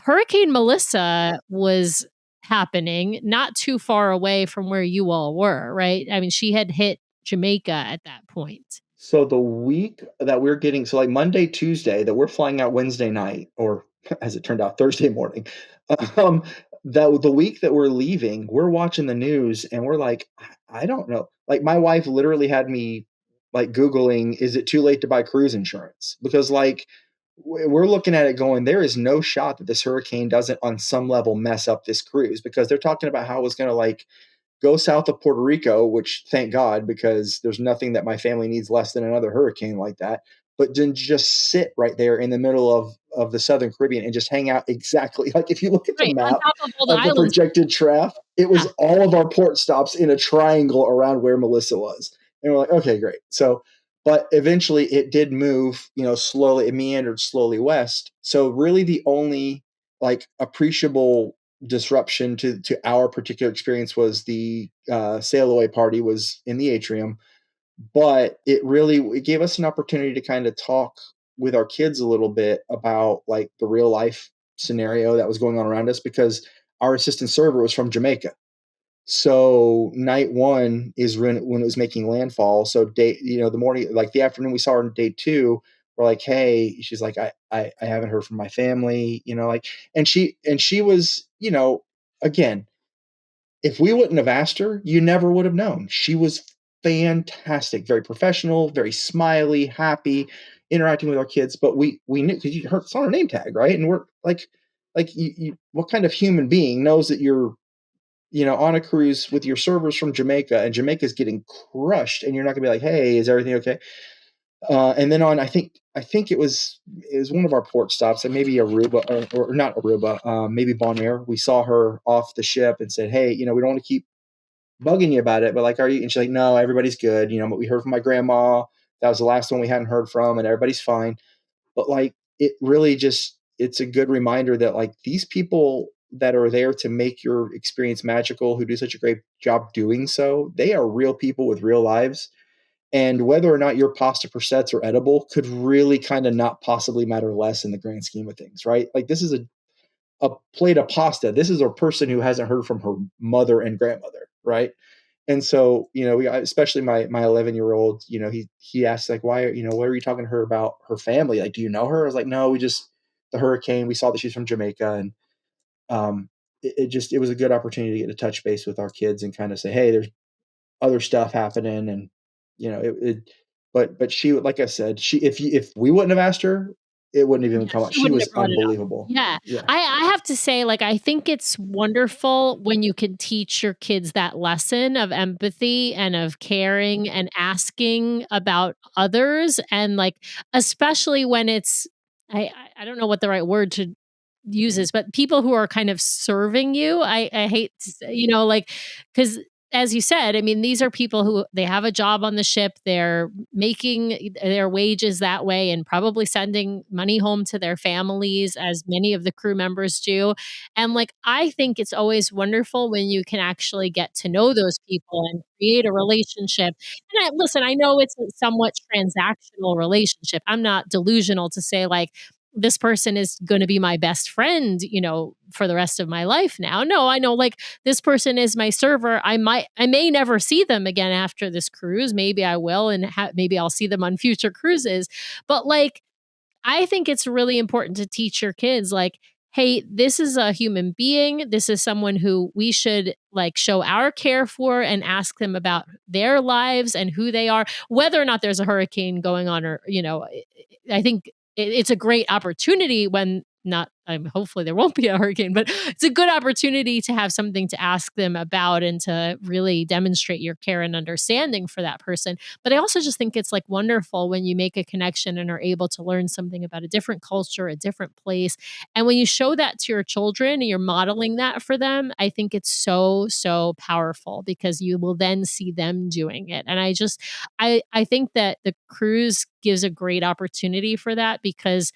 Hurricane Melissa was happening not too far away from where you all were, right? I mean, she had hit Jamaica at that point. So the week that we're getting, so like Monday, Tuesday, that we're flying out Wednesday night, or as it turned out, Thursday morning. Um, that the week that we're leaving, we're watching the news, and we're like, I don't know. Like my wife literally had me like Googling, is it too late to buy cruise insurance? Because like we're looking at it going, there is no shot that this hurricane doesn't on some level mess up this cruise, because they're talking about how it's going to like go south of Puerto Rico, which thank God, because there's nothing that my family needs less than another hurricane like that. But then just sit right there in the middle of the Southern Caribbean and just hang out exactly like if you look at the Right, on map top of all the of the islands. projected track, it was Yeah. all of our port stops in a triangle around where Melissa was. And we're like, okay, great. So, but eventually it did move, slowly. It meandered slowly west. So really the only like appreciable disruption to our particular experience was the sail away party was in the atrium, but it gave us an opportunity to kind of talk with our kids a little bit about like the real life scenario that was going on around us, because our assistant server was from Jamaica. So night 1 is when it was making landfall. So the morning, like the afternoon we saw her on day 2, we're like, hey, she's like, I haven't heard from my family, like, and she was, again, if we wouldn't have asked her, you never would have known. She was fantastic, very professional, very smiley, happy, interacting with our kids. But we knew, because you heard, saw her name tag, right? And we're like what kind of human being knows that you're on a cruise with your servers from Jamaica, and Jamaica's getting crushed, and you're not gonna be like, hey, is everything okay? And then I think it was one of our port stops, and maybe Aruba, or not Aruba, maybe Bonaire. We saw her off the ship and said, hey, we don't want to keep bugging you about it, but like, are you? And she's like, no, everybody's good. But we heard from my grandma. That was the last one we hadn't heard from, and everybody's fine. But like, it really it's a good reminder that like these people that are there to make your experience magical, who do such a great job doing so, they are real people with real lives. And whether or not your pasta prosciuttos are edible could really kind of not possibly matter less in the grand scheme of things, right? Like this is a plate of pasta. This is a person who hasn't heard from her mother and grandmother, right? And so, especially my 11-year-old, he asked like, why, what are you talking to her about her family? Like, do you know her? I was like, no, we just the hurricane. We saw that she's from Jamaica, and it was a good opportunity to get to touch base with our kids and kind of say, hey, there's other stuff happening, and but she, like I said, if we wouldn't have asked her, it wouldn't have even Yeah, come up. she She wouldn't was have brought it up. unbelievable. Yeah. Yeah. I have to say, like, I think it's wonderful when you can teach your kids that lesson of empathy and of caring and asking about others. And like, especially when it's I don't know what the right word to use is, but people who are kind of serving you. I hate to say, like, because as you said, I mean, these are people who they have a job on the ship. They're making their wages that way and probably sending money home to their families, as many of the crew members do. And like, I think it's always wonderful when you can actually get to know those people and create a relationship. And listen, I know it's a somewhat transactional relationship. I'm not delusional to say like, this person is going to be my best friend, for the rest of my life now. No, I know like this person is my server. I may never see them again after this cruise. Maybe I will, and maybe I'll see them on future cruises. But like, I think it's really important to teach your kids, like, hey, this is a human being. This is someone who we should like show our care for and ask them about their lives and who they are, whether or not there's a hurricane going on, or, I think it's a great opportunity when not, hopefully there won't be a hurricane, but it's a good opportunity to have something to ask them about and to really demonstrate your care and understanding for that person. But I also just think it's like wonderful when you make a connection and are able to learn something about a different culture, a different place. And when you show that to your children and you're modeling that for them, I think it's so, so powerful because you will then see them doing it. And I think that the cruise gives a great opportunity for that because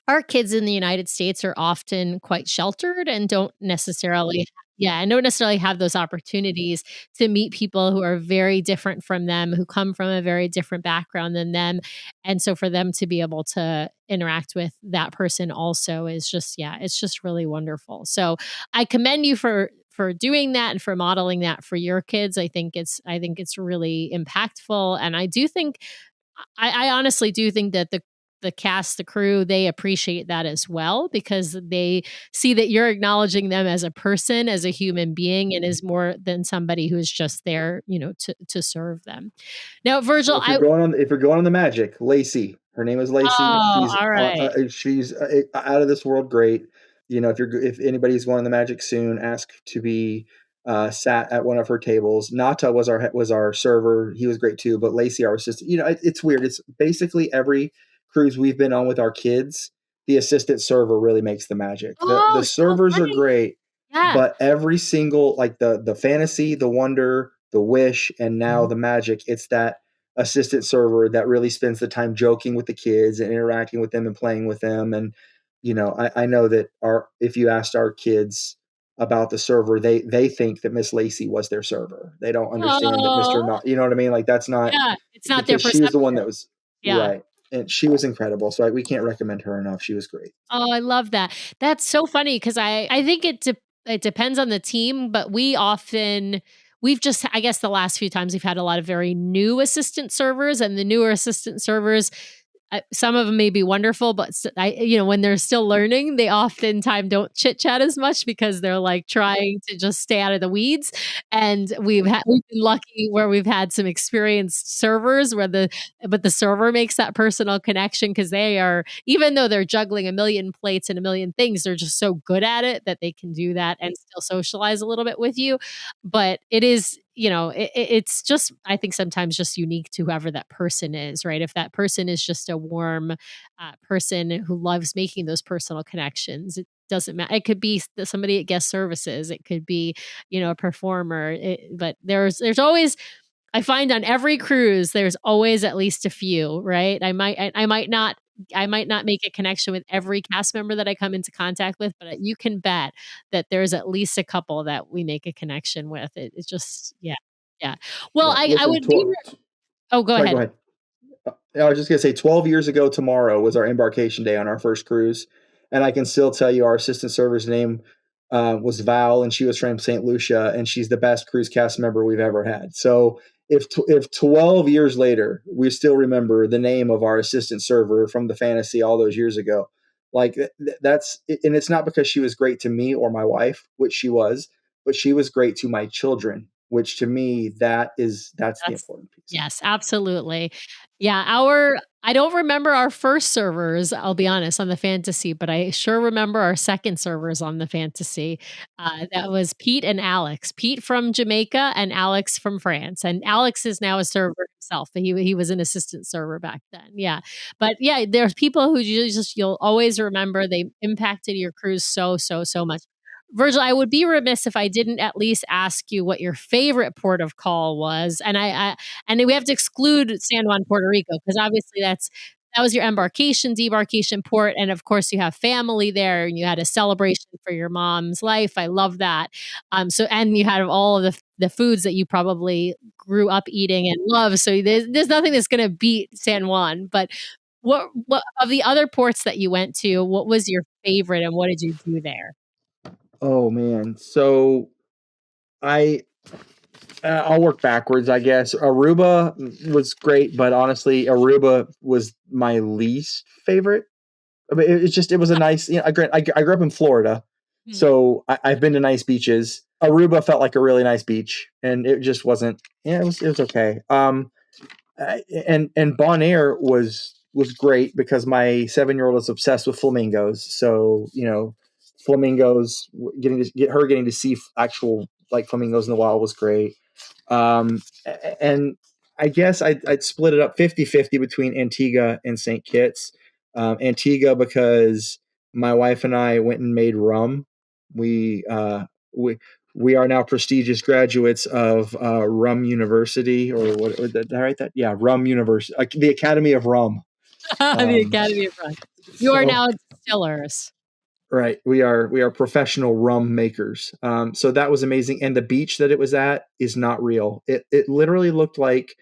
our kids in the United States are often quite sheltered and don't necessarily and don't necessarily have those opportunities to meet people who are very different from them, who come from a very different background than them. And so for them to be able to interact with that person also is just it's just really wonderful. So I commend you for doing that and for modeling that for your kids. I think it's really impactful. And I do think I honestly do think that the cast, the crew, they appreciate that as well because they see that you're acknowledging them as a person, as a human being, and is more than somebody who is just there, to serve them. Now, So Virgil, if you're going on the Magic, Lacey, her name is Lacey. oh, all right. She's out of this world great. If anybody's going on the Magic soon, ask to be sat at one of her tables. Nata was our server. He was great too. But Lacey, our assistant, it's weird. It's basically every cruise we've been on with our kids. The assistant server really makes the magic. The Oh, so servers are funny. great, Yeah. but every single like the fantasy, the wonder, the wish, and now the magic, it's that assistant server that really spends the time joking with the kids and interacting with them and playing with them. And I know that if you asked our kids about the server, they think that Miss Lacey was their server. They don't understand that Mr. Oh, Not, you know what I mean? Like that's not yeah. It's not their because she was the one perception. that was Yeah. right. And she was incredible. So we can't recommend her enough. She was great. Oh, I love that. That's so funny because I think it depends on the team, but we've just I guess the last few times we've had a lot of very new assistant servers, and the newer assistant servers, some of them may be wonderful, but when they're still learning, they oftentimes don't chit chat as much because they're like trying to just stay out of the weeds. And we've been lucky where we've had some experienced servers but the server makes that personal connection because they are, even though they're juggling a million plates and a million things, they're just so good at it that they can do that and still socialize a little bit with you. But it is, it's just, I think sometimes just unique to whoever that person is, right? If that person is just a warm person who loves making those personal connections, it doesn't matter. It could be somebody at guest services. It could be, a performer. But there's always, I find on every cruise, there's always at least a few, right? I might not make a connection with every cast member that I come into contact with, but you can bet that there's at least a couple that we make a connection with. It's just, yeah, yeah. Well, Yeah. I Listen, would be. Oh, go sorry, go ahead. ahead. I was just going to say 12 years ago tomorrow was our embarkation day on our first cruise. And I can still tell you our assistant server's name was Val, and she was from St. Lucia, and she's the best cruise cast member we've ever had. So if 12 years later, we still remember the name of our assistant server from the fantasy all those years ago, like that's, and it's not because she was great to me or my wife, which she was, but she was great to my children, which to me, that's the That's important piece. Yes, absolutely. Yeah, I don't remember our first servers, I'll be honest, on the fantasy, but I sure remember our second servers on the fantasy. That was Pete and Alex. Pete from Jamaica and Alex from France. And Alex is now a server himself, but he was an assistant server back then. Yeah. But yeah, there's people who you'll always remember. They impacted your cruise so, so, so much. Virgil, I would be remiss if I didn't at least ask you what your favorite port of call was, and we have to exclude San Juan, Puerto Rico, because obviously that was your embarkation, debarkation port, and of course you have family there, and you had a celebration for your mom's life. I love that. And you had all of the foods that you probably grew up eating and love. So there's nothing that's going to beat San Juan, but What of the other ports that you went to, what was your favorite and what did you do there? Oh man. So I I'll work backwards, I guess. Aruba was great, but honestly, Aruba was my least favorite. I mean, it was a nice. I grew up in Florida, Hmm. so I've been to nice beaches. Aruba felt like a really nice beach, and it just wasn't. Yeah, it was okay. And Bonaire was great because my 7-year-old is obsessed with flamingos. So flamingos, getting to see actual like flamingos in the wild was great. And I guess I'd split it up 50-50 between Antigua and St. Kitts. Antigua because my wife and I went and made rum. We uh, we we are now prestigious graduates of Rum University, or what? Or did I write that? Yeah, Rum University, the Academy of Rum. The Academy of Rum. You are So now distillers. right, we are professional rum makers. So that was amazing, and the beach that it was at is not real. It literally looked like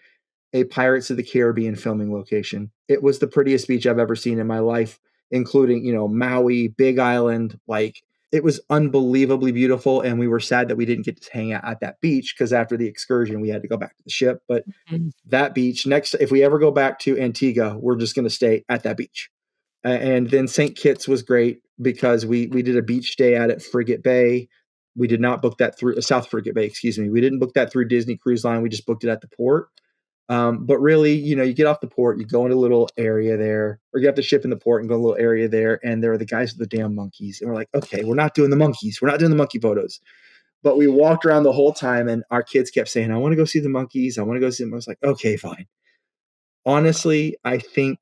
a Pirates of the Caribbean filming location. It was the prettiest beach I've ever seen in my life, including, Maui, Big Island. Like, it was unbelievably beautiful. And we were sad that we didn't get to hang out at that beach because after the excursion, we had to go back to the ship. But Mhm. that beach, if we ever go back to Antigua, we're just going to stay at that beach. And then St. Kitts was great because we did a beach day out at Frigate Bay. We did not book that through South Frigate Bay, excuse me. We didn't book that through Disney Cruise Line. We just booked it at the port. But really, you get off the port, you go in a little area there, or you have the ship in the port and go in a little area there, and there are the guys with the damn monkeys. And we're like, okay, we're not doing the monkeys. We're not doing the monkey photos. But we walked around the whole time, and our kids kept saying, I want to go see the monkeys. I want to go see them. I was like, okay, fine. Honestly, I think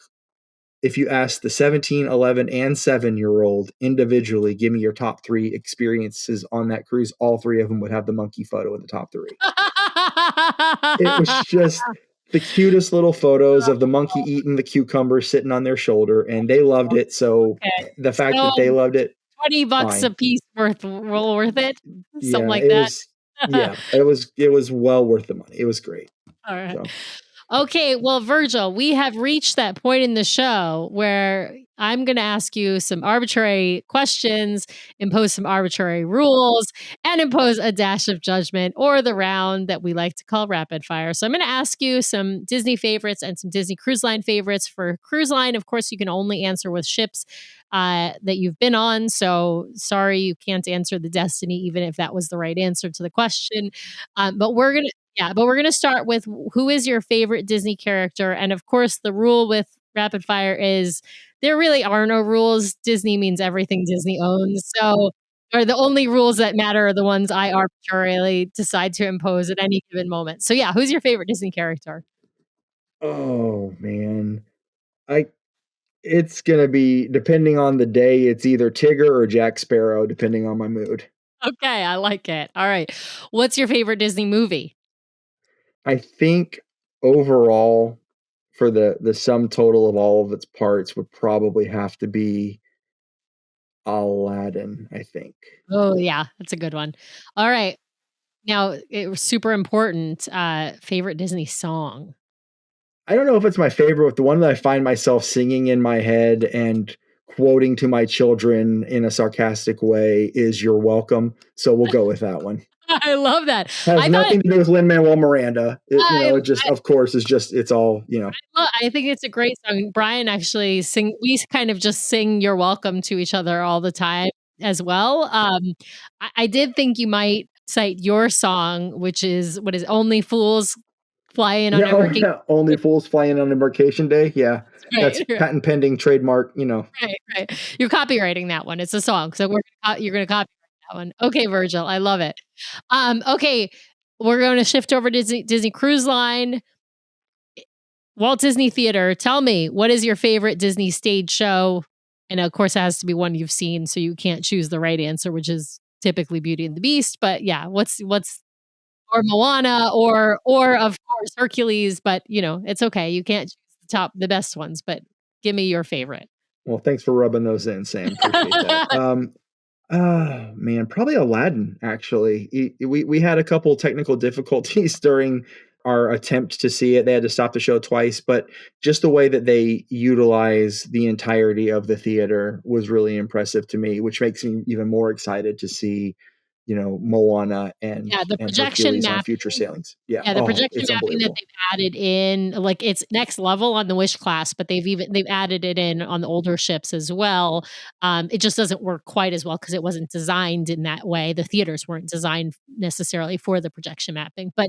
if you ask the 17, 11, and 7-year-old individually, give me your top 3 experiences on that cruise, all 3 of them would have the monkey photo in the top 3. It was just the cutest little photos of the monkey eating the cucumber sitting on their shoulder, and they loved it. So Okay. the fact So that they loved it, $20 a fine. piece well worth it? Something Yeah, like that? it was well worth the money. It was great. Alright. So Okay, well, Virgil, we have reached that point in the show where I'm going to ask you some arbitrary questions, impose some arbitrary rules, and impose a dash of judgment, or the round that we like to call rapid fire. So I'm going to ask you some Disney favorites and some Disney Cruise Line favorites. For Cruise Line, of course, you can only answer with ships that you've been on. So sorry, you can't answer the Destiny, even if that was the right answer to the question. But we're going to Yeah, but we're going to start with who is your favorite Disney character? And of course, the rule with rapid fire is there really are no rules. Disney means everything Disney owns. So, or the only rules that matter are the ones I arbitrarily decide to impose at any given moment. So, yeah, who's your favorite Disney character? oh man. I It's gonna be, depending on the day, it's either Tigger or Jack Sparrow, depending on my mood. Okay, I like it. All right. What's your favorite Disney movie? I think overall, for the sum total of all of its parts, would probably have to be Aladdin, I think. Oh, yeah, that's a good one. All right. Now, it was super important. Favorite Disney song? I don't know if it's my favorite, but the one that I find myself singing in my head and quoting to my children in a sarcastic way is "You're Welcome." So we'll go with that one. I love that. Has I thought nothing to do with Lin-Manuel Miranda. I It just, of course, is just, it's all. I think it's a great song. Brian actually we kind of just sing "You're Welcome" to each other all the time as well. I did think you might cite your song, which is what is "Only Fools Fly In on Yeah, Embarkation." only fools flying on embarkation day. Yeah, Right, that's right, patent pending, trademark. right. You're copywriting that one. It's a song, so you're gonna copyright that one. Okay, Virgil, I love it. Okay, we're gonna shift over to Disney Cruise Line. Walt Disney Theater, tell me, what is your favorite Disney stage show? And of course, it has to be one you've seen, so you can't choose the right answer, which is typically Beauty and the Beast. But yeah, what's or Moana or of course Hercules, but it's okay. You can't choose the best ones, but give me your favorite. Well, thanks for rubbing those in, Sam. Appreciate that. Man, probably Aladdin. Actually, we had a couple technical difficulties during our attempt to see it. They had to stop the show twice, but just the way that they utilize the entirety of the theater was really impressive to me, which makes me even more excited to see, Moana and Yeah, the projection Hercules on mapping. future sailings. Yeah. Yeah, the Oh, projection it's mapping that unbelievable. they've added in, like, it's next level on the Wish class, but they've added it in on the older ships as well. It just doesn't work quite as well because it wasn't designed in that way. The theaters weren't designed necessarily for the projection mapping, but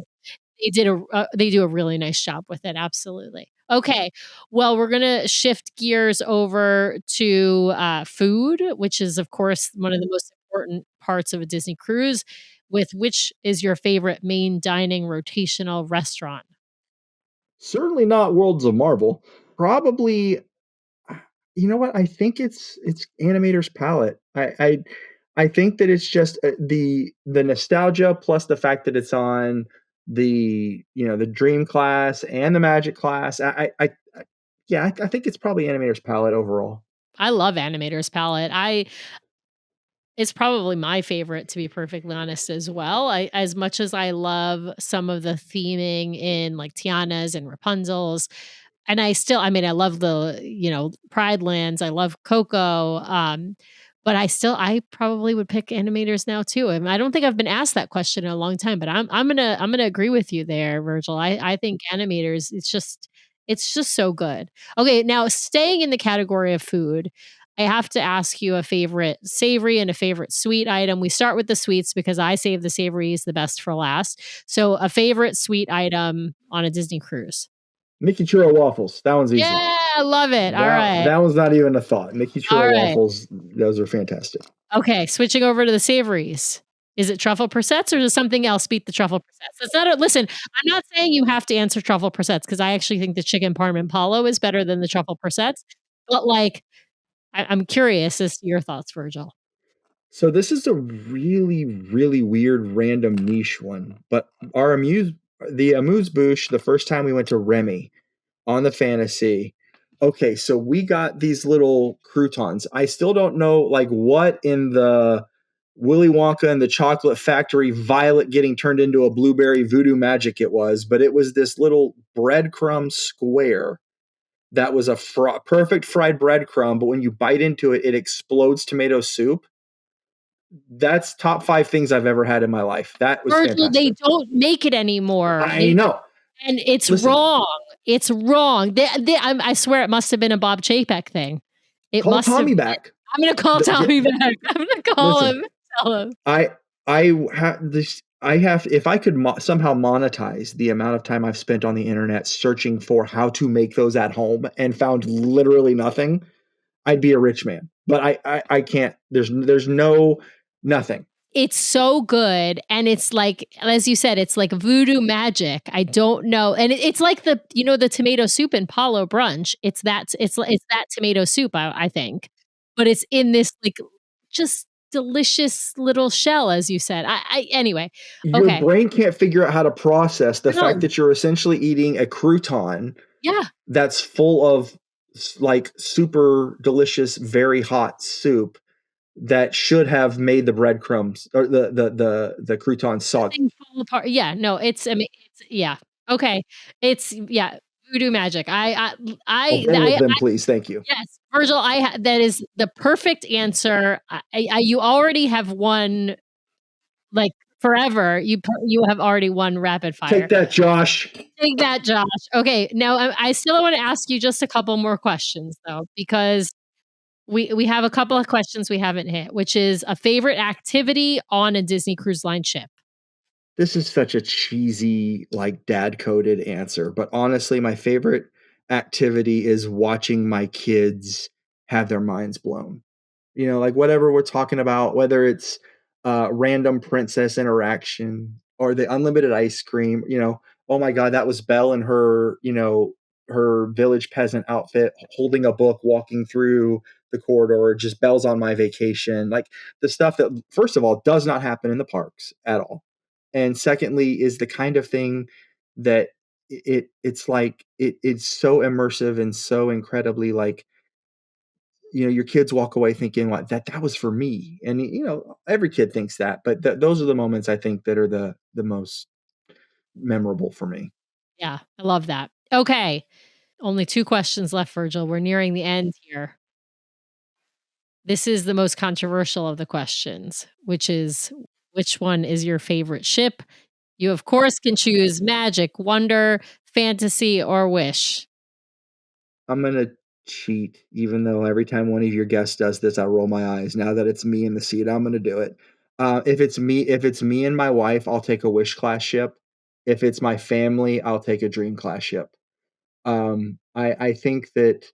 they do a really nice job with it, absolutely. Okay, well, we're gonna shift gears over to, food, which is, of course, one of the most important parts of a Disney cruise, with which is your favorite main dining rotational restaurant? Certainly not Worlds of Marvel. Probably, you know what? I think it's Animator's Palette. I think that it's just the nostalgia plus the fact that it's on the Dream class and the Magic class. Yeah, I think it's probably Animator's Palette overall. I love Animator's Palette. I It's probably my favorite, to be perfectly honest, as well. I As much as I love some of the theming in, like, Tiana's and Rapunzel's, and I mean, I love the, Pride Lands, I love Coco, but I probably would pick Animators now too, and I don't think I've been asked that question in a long time, but I'm gonna agree with you there, Virgil. I think Animators, it's just so good. Okay, now staying in the category of food, I have to ask you a favorite savory and a favorite sweet item. We start with the sweets because I save the savories the best for last. So, a favorite sweet item on a Disney cruise. Mickey Churro waffles. That one's easy. Yeah, I love it. All That right. that was not even a thought. Mickey All Churro right. waffles. Those are fantastic. Okay, switching over to the savories. Is it truffle prosciutto or does something else beat the truffle prosciutto? It's not a Listen, I'm not saying you have to answer truffle prosciutto because I actually think the chicken parmesan is better than the truffle prosciutto, but, like, I'm curious as to your thoughts, Virgil. So this is a really, really weird random niche one, but the amuse bouche, the first time we went to Remy on the Fantasy. Okay, so we got these little croutons. I still don't know like what in the Willy Wonka and the Chocolate Factory violet getting turned into a blueberry voodoo magic it was, but it was this little breadcrumb square that was a perfect fried breadcrumb, but when you bite into it, it explodes tomato soup. That's top 5 things I've ever had in my life. That was Virgil, they fantastic. don't make it anymore. I know. And it's Listen, wrong. It's wrong. I swear it must have been a Bob Chapek thing. It call must have Tommy been. back. I'm gonna call Tommy back. I'm gonna call Listen, him, tell him. I have this. I have if I could somehow monetize the amount of time I've spent on the internet searching for how to make those at home and found literally nothing, I'd be a rich man. But I can't. There's no nothing. It's so good, and it's like, as you said, it's like voodoo magic. I don't know, and it's like the tomato soup in Palo Brunch. It's that tomato soup, I think, but it's in this, like, just delicious little shell, as you said. Anyway, Your okay. brain can't figure out how to process the fact No. that you're essentially eating a crouton Yeah. that's full of like super delicious, very hot soup that should have made the breadcrumbs or the croutons soggy. Things fall apart. Yeah, no, I mean, yeah. Okay. Yeah, voodoo magic. Oh, more of them, please. Thank you. Yes, Virgil, that is the perfect answer. You already have won, like, forever. You have already won rapid fire. Take that, Josh. Take that, Josh. Okay, now I still wanna ask you just a couple more questions, though, because we have a couple of questions we haven't hit, which is a favorite activity on a Disney Cruise Line ship. This is such a cheesy, like dad coded answer, but honestly, my favorite activity is watching my kids have their minds blown. Like whatever we're talking about, whether it's random princess interaction or the unlimited ice cream, oh my God, that was Belle in her village peasant outfit, holding a book, walking through the corridor, just Belle's on my vacation. Like the stuff that, first of all, does not happen in the parks at all. And secondly, is the kind of thing that it's so immersive and so incredibly like your kids walk away thinking like that was for me, and every kid thinks that, but those are the moments I think that are the most memorable for me. Yeah, I love that. Okay. Only 2 questions left, Virgil. We're nearing the end here. This is the most controversial of the questions, which is which one is your favorite ship? You, of course, can choose magic, wonder, fantasy, or wish. I'm gonna cheat, even though every time one of your guests does this, I roll my eyes. Now that it's me in the seat, I'm gonna do it. If it's me and my wife, I'll take a wish class ship. If it's my family, I'll take a dream class ship. I think that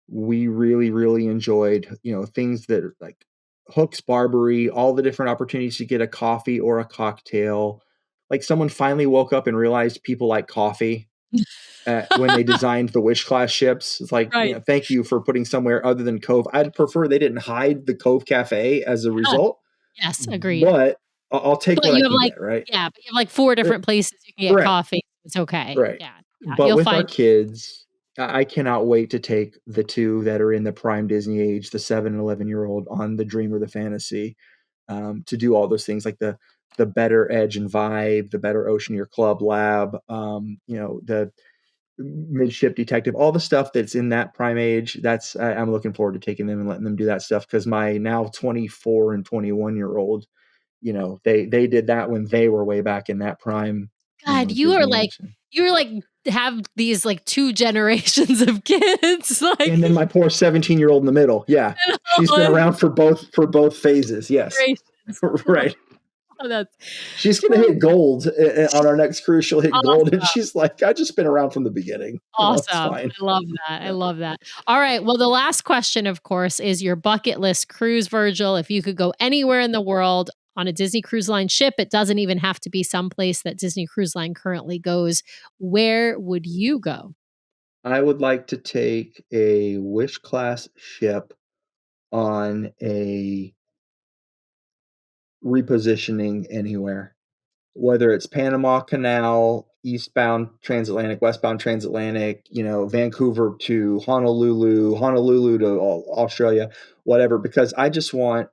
we really, really enjoyed, things that are like Hook's Barbary, all the different opportunities to get a coffee or a cocktail. Like someone finally woke up and realized people like coffee when they designed the Wish class ships. It's like, Right. thank you for putting somewhere other than Cove. I'd prefer they didn't hide the Cove Cafe as a result, Yes, agreed. but I'll take But what I you have, can like get, right? but you have, like, 4 R- different places you can get Right, coffee. It's okay. right. Yeah, yeah, But you'll with our find kids, I cannot wait to take the two that are in the prime Disney age, the 7 and 11-year-old, on the Dream or the Fantasy, to do all those things like the better Edge and Vibe, the better Oceaneer Club Lab, the midship detective, all the stuff that's in that prime age. I'm looking forward to taking them and letting them do that stuff, because my now 24 and 21-year-old, they did that when they were way back in that prime, God, Disney age. you are like have these, like, 2 generations of kids, like, And then my poor 17-year-old in the middle. Yeah. She's been around for both phases. Yes. generations. Right. Oh, that's She's going to hit gold on our next cruise. She'll hit gold. And awesome. she's like, I just been around from the beginning. It's Awesome. fine. I love that. I Yeah. love that. All right. Well, the last question, of course, is your bucket list cruise, Virgil. If you could go anywhere in the world on a Disney Cruise Line ship, it doesn't even have to be someplace that Disney Cruise Line currently goes. Where would you go? I would like to take a Wish class ship on a repositioning anywhere, whether it's Panama Canal, eastbound transatlantic, westbound transatlantic, Vancouver to Honolulu, Honolulu to Australia, whatever, because I just want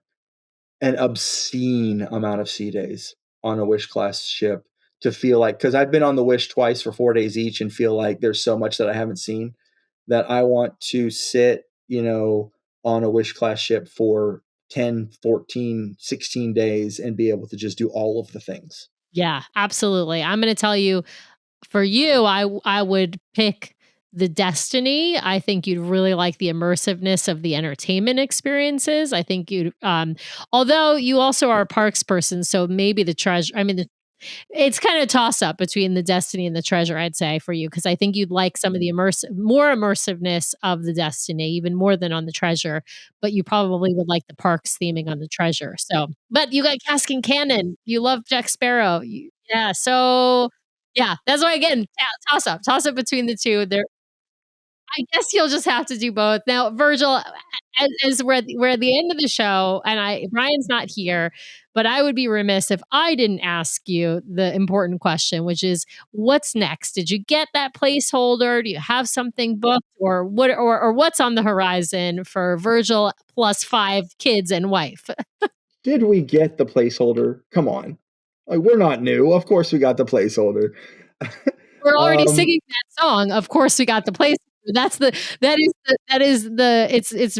an obscene amount of sea days on a Wish class ship to feel like, because I've been on the Wish twice for 4 days each and feel like there's so much that I haven't seen, that I want to sit, on a Wish class ship for 10, 14, 16 days and be able to just do all of the things. Yeah, absolutely. I'm going to tell you, for you, I would pick the Destiny. I think you'd really like the immersiveness of the entertainment experiences. I think you'd, although you also are a parks person, so maybe the treasure. I mean, it's kind of toss up between the Destiny and the Treasure, I'd say, for you, because I think you'd like some of the more immersiveness of the Destiny, even more than on the Treasure. But you probably would like the parks theming on the Treasure. So, but you got Casking Cannon. You love Jack Sparrow. Yeah. So, yeah, that's why again, toss up between the two. There, I guess you'll just have to do both. Now, Virgil, as we're at the end of the show, and Brian's not here, but I would be remiss if I didn't ask you the important question, which is, what's next? Did you get that placeholder? Do you have something booked, or what's on the horizon for Virgil plus 5 kids and wife? Did we get the placeholder? Come on. Like, we're not new. Of course we got the placeholder. We're already um, singing that song. Of course, we got the place. It's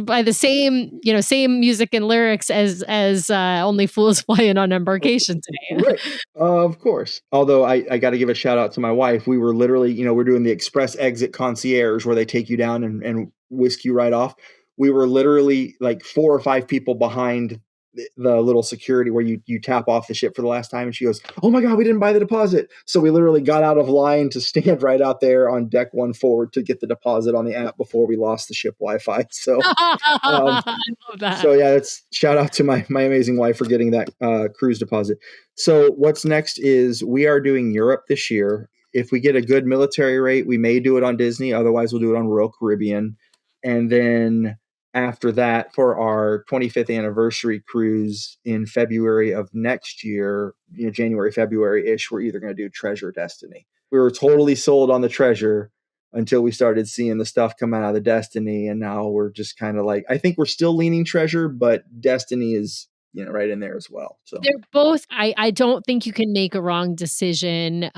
by the same, same music and lyrics as Only Fools Flying on Embarkation today. right. Of course. Although I got to give a shout out to my wife. We were literally, we're doing the express exit concierge where they take you down and whisk you right off. We were literally like 4 or 5 people behind the little security where you tap off the ship for the last time, and she goes, oh my god, we didn't buy the deposit. So we literally got out of line to stand right out there on deck 1 forward to get the deposit on the app before we lost the ship Wi-Fi. So um, I love that. so yeah, that's shout out to my amazing wife for getting that cruise deposit. So what's next is we are doing Europe this year. If we get a good military rate, we may do it on Disney. Otherwise, we'll do it on Royal Caribbean. And then after that, for our 25th anniversary cruise in February of next year, January, February-ish, we're either going to do Treasure Destiny. We were totally sold on the Treasure until we started seeing the stuff come out of the Destiny. And now we're just kind of like, I think we're still leaning Treasure, but Destiny is, right in there as well. So they're both, I don't think you can make a wrong decision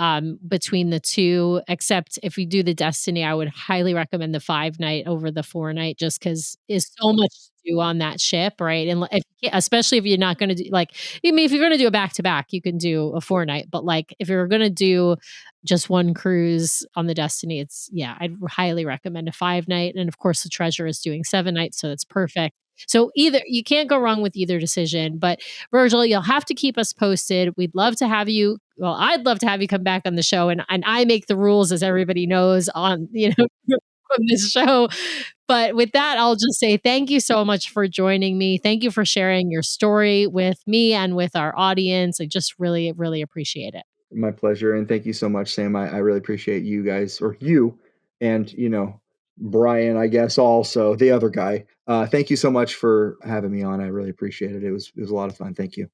between the two, except if you do the Destiny, I would highly recommend the 5-night over the 4-night just because there's so much to do on that ship, right? And especially if you're not going to do like, I mean, if you're going to do a back-to-back, you can do a 4-night, but like if you're going to do just one cruise on the Destiny, I'd highly recommend a 5-night. And of course, the Treasure is doing 7 nights, so that's perfect. So either you can't go wrong with either decision, but Virgil, you'll have to keep us posted. We'd love to have you. Well, I'd love to have you come back on the show, and I make the rules, as everybody knows, on from this show. But with that, I'll just say thank you so much for joining me. Thank you for sharing your story with me and with our audience. I just really, really appreciate it. my pleasure. And thank you so much, Sam. I really appreciate you guys, or you and, Brian, I guess, also the other guy. Thank you so much for having me on. I really appreciate it. It was a lot of fun. Thank you.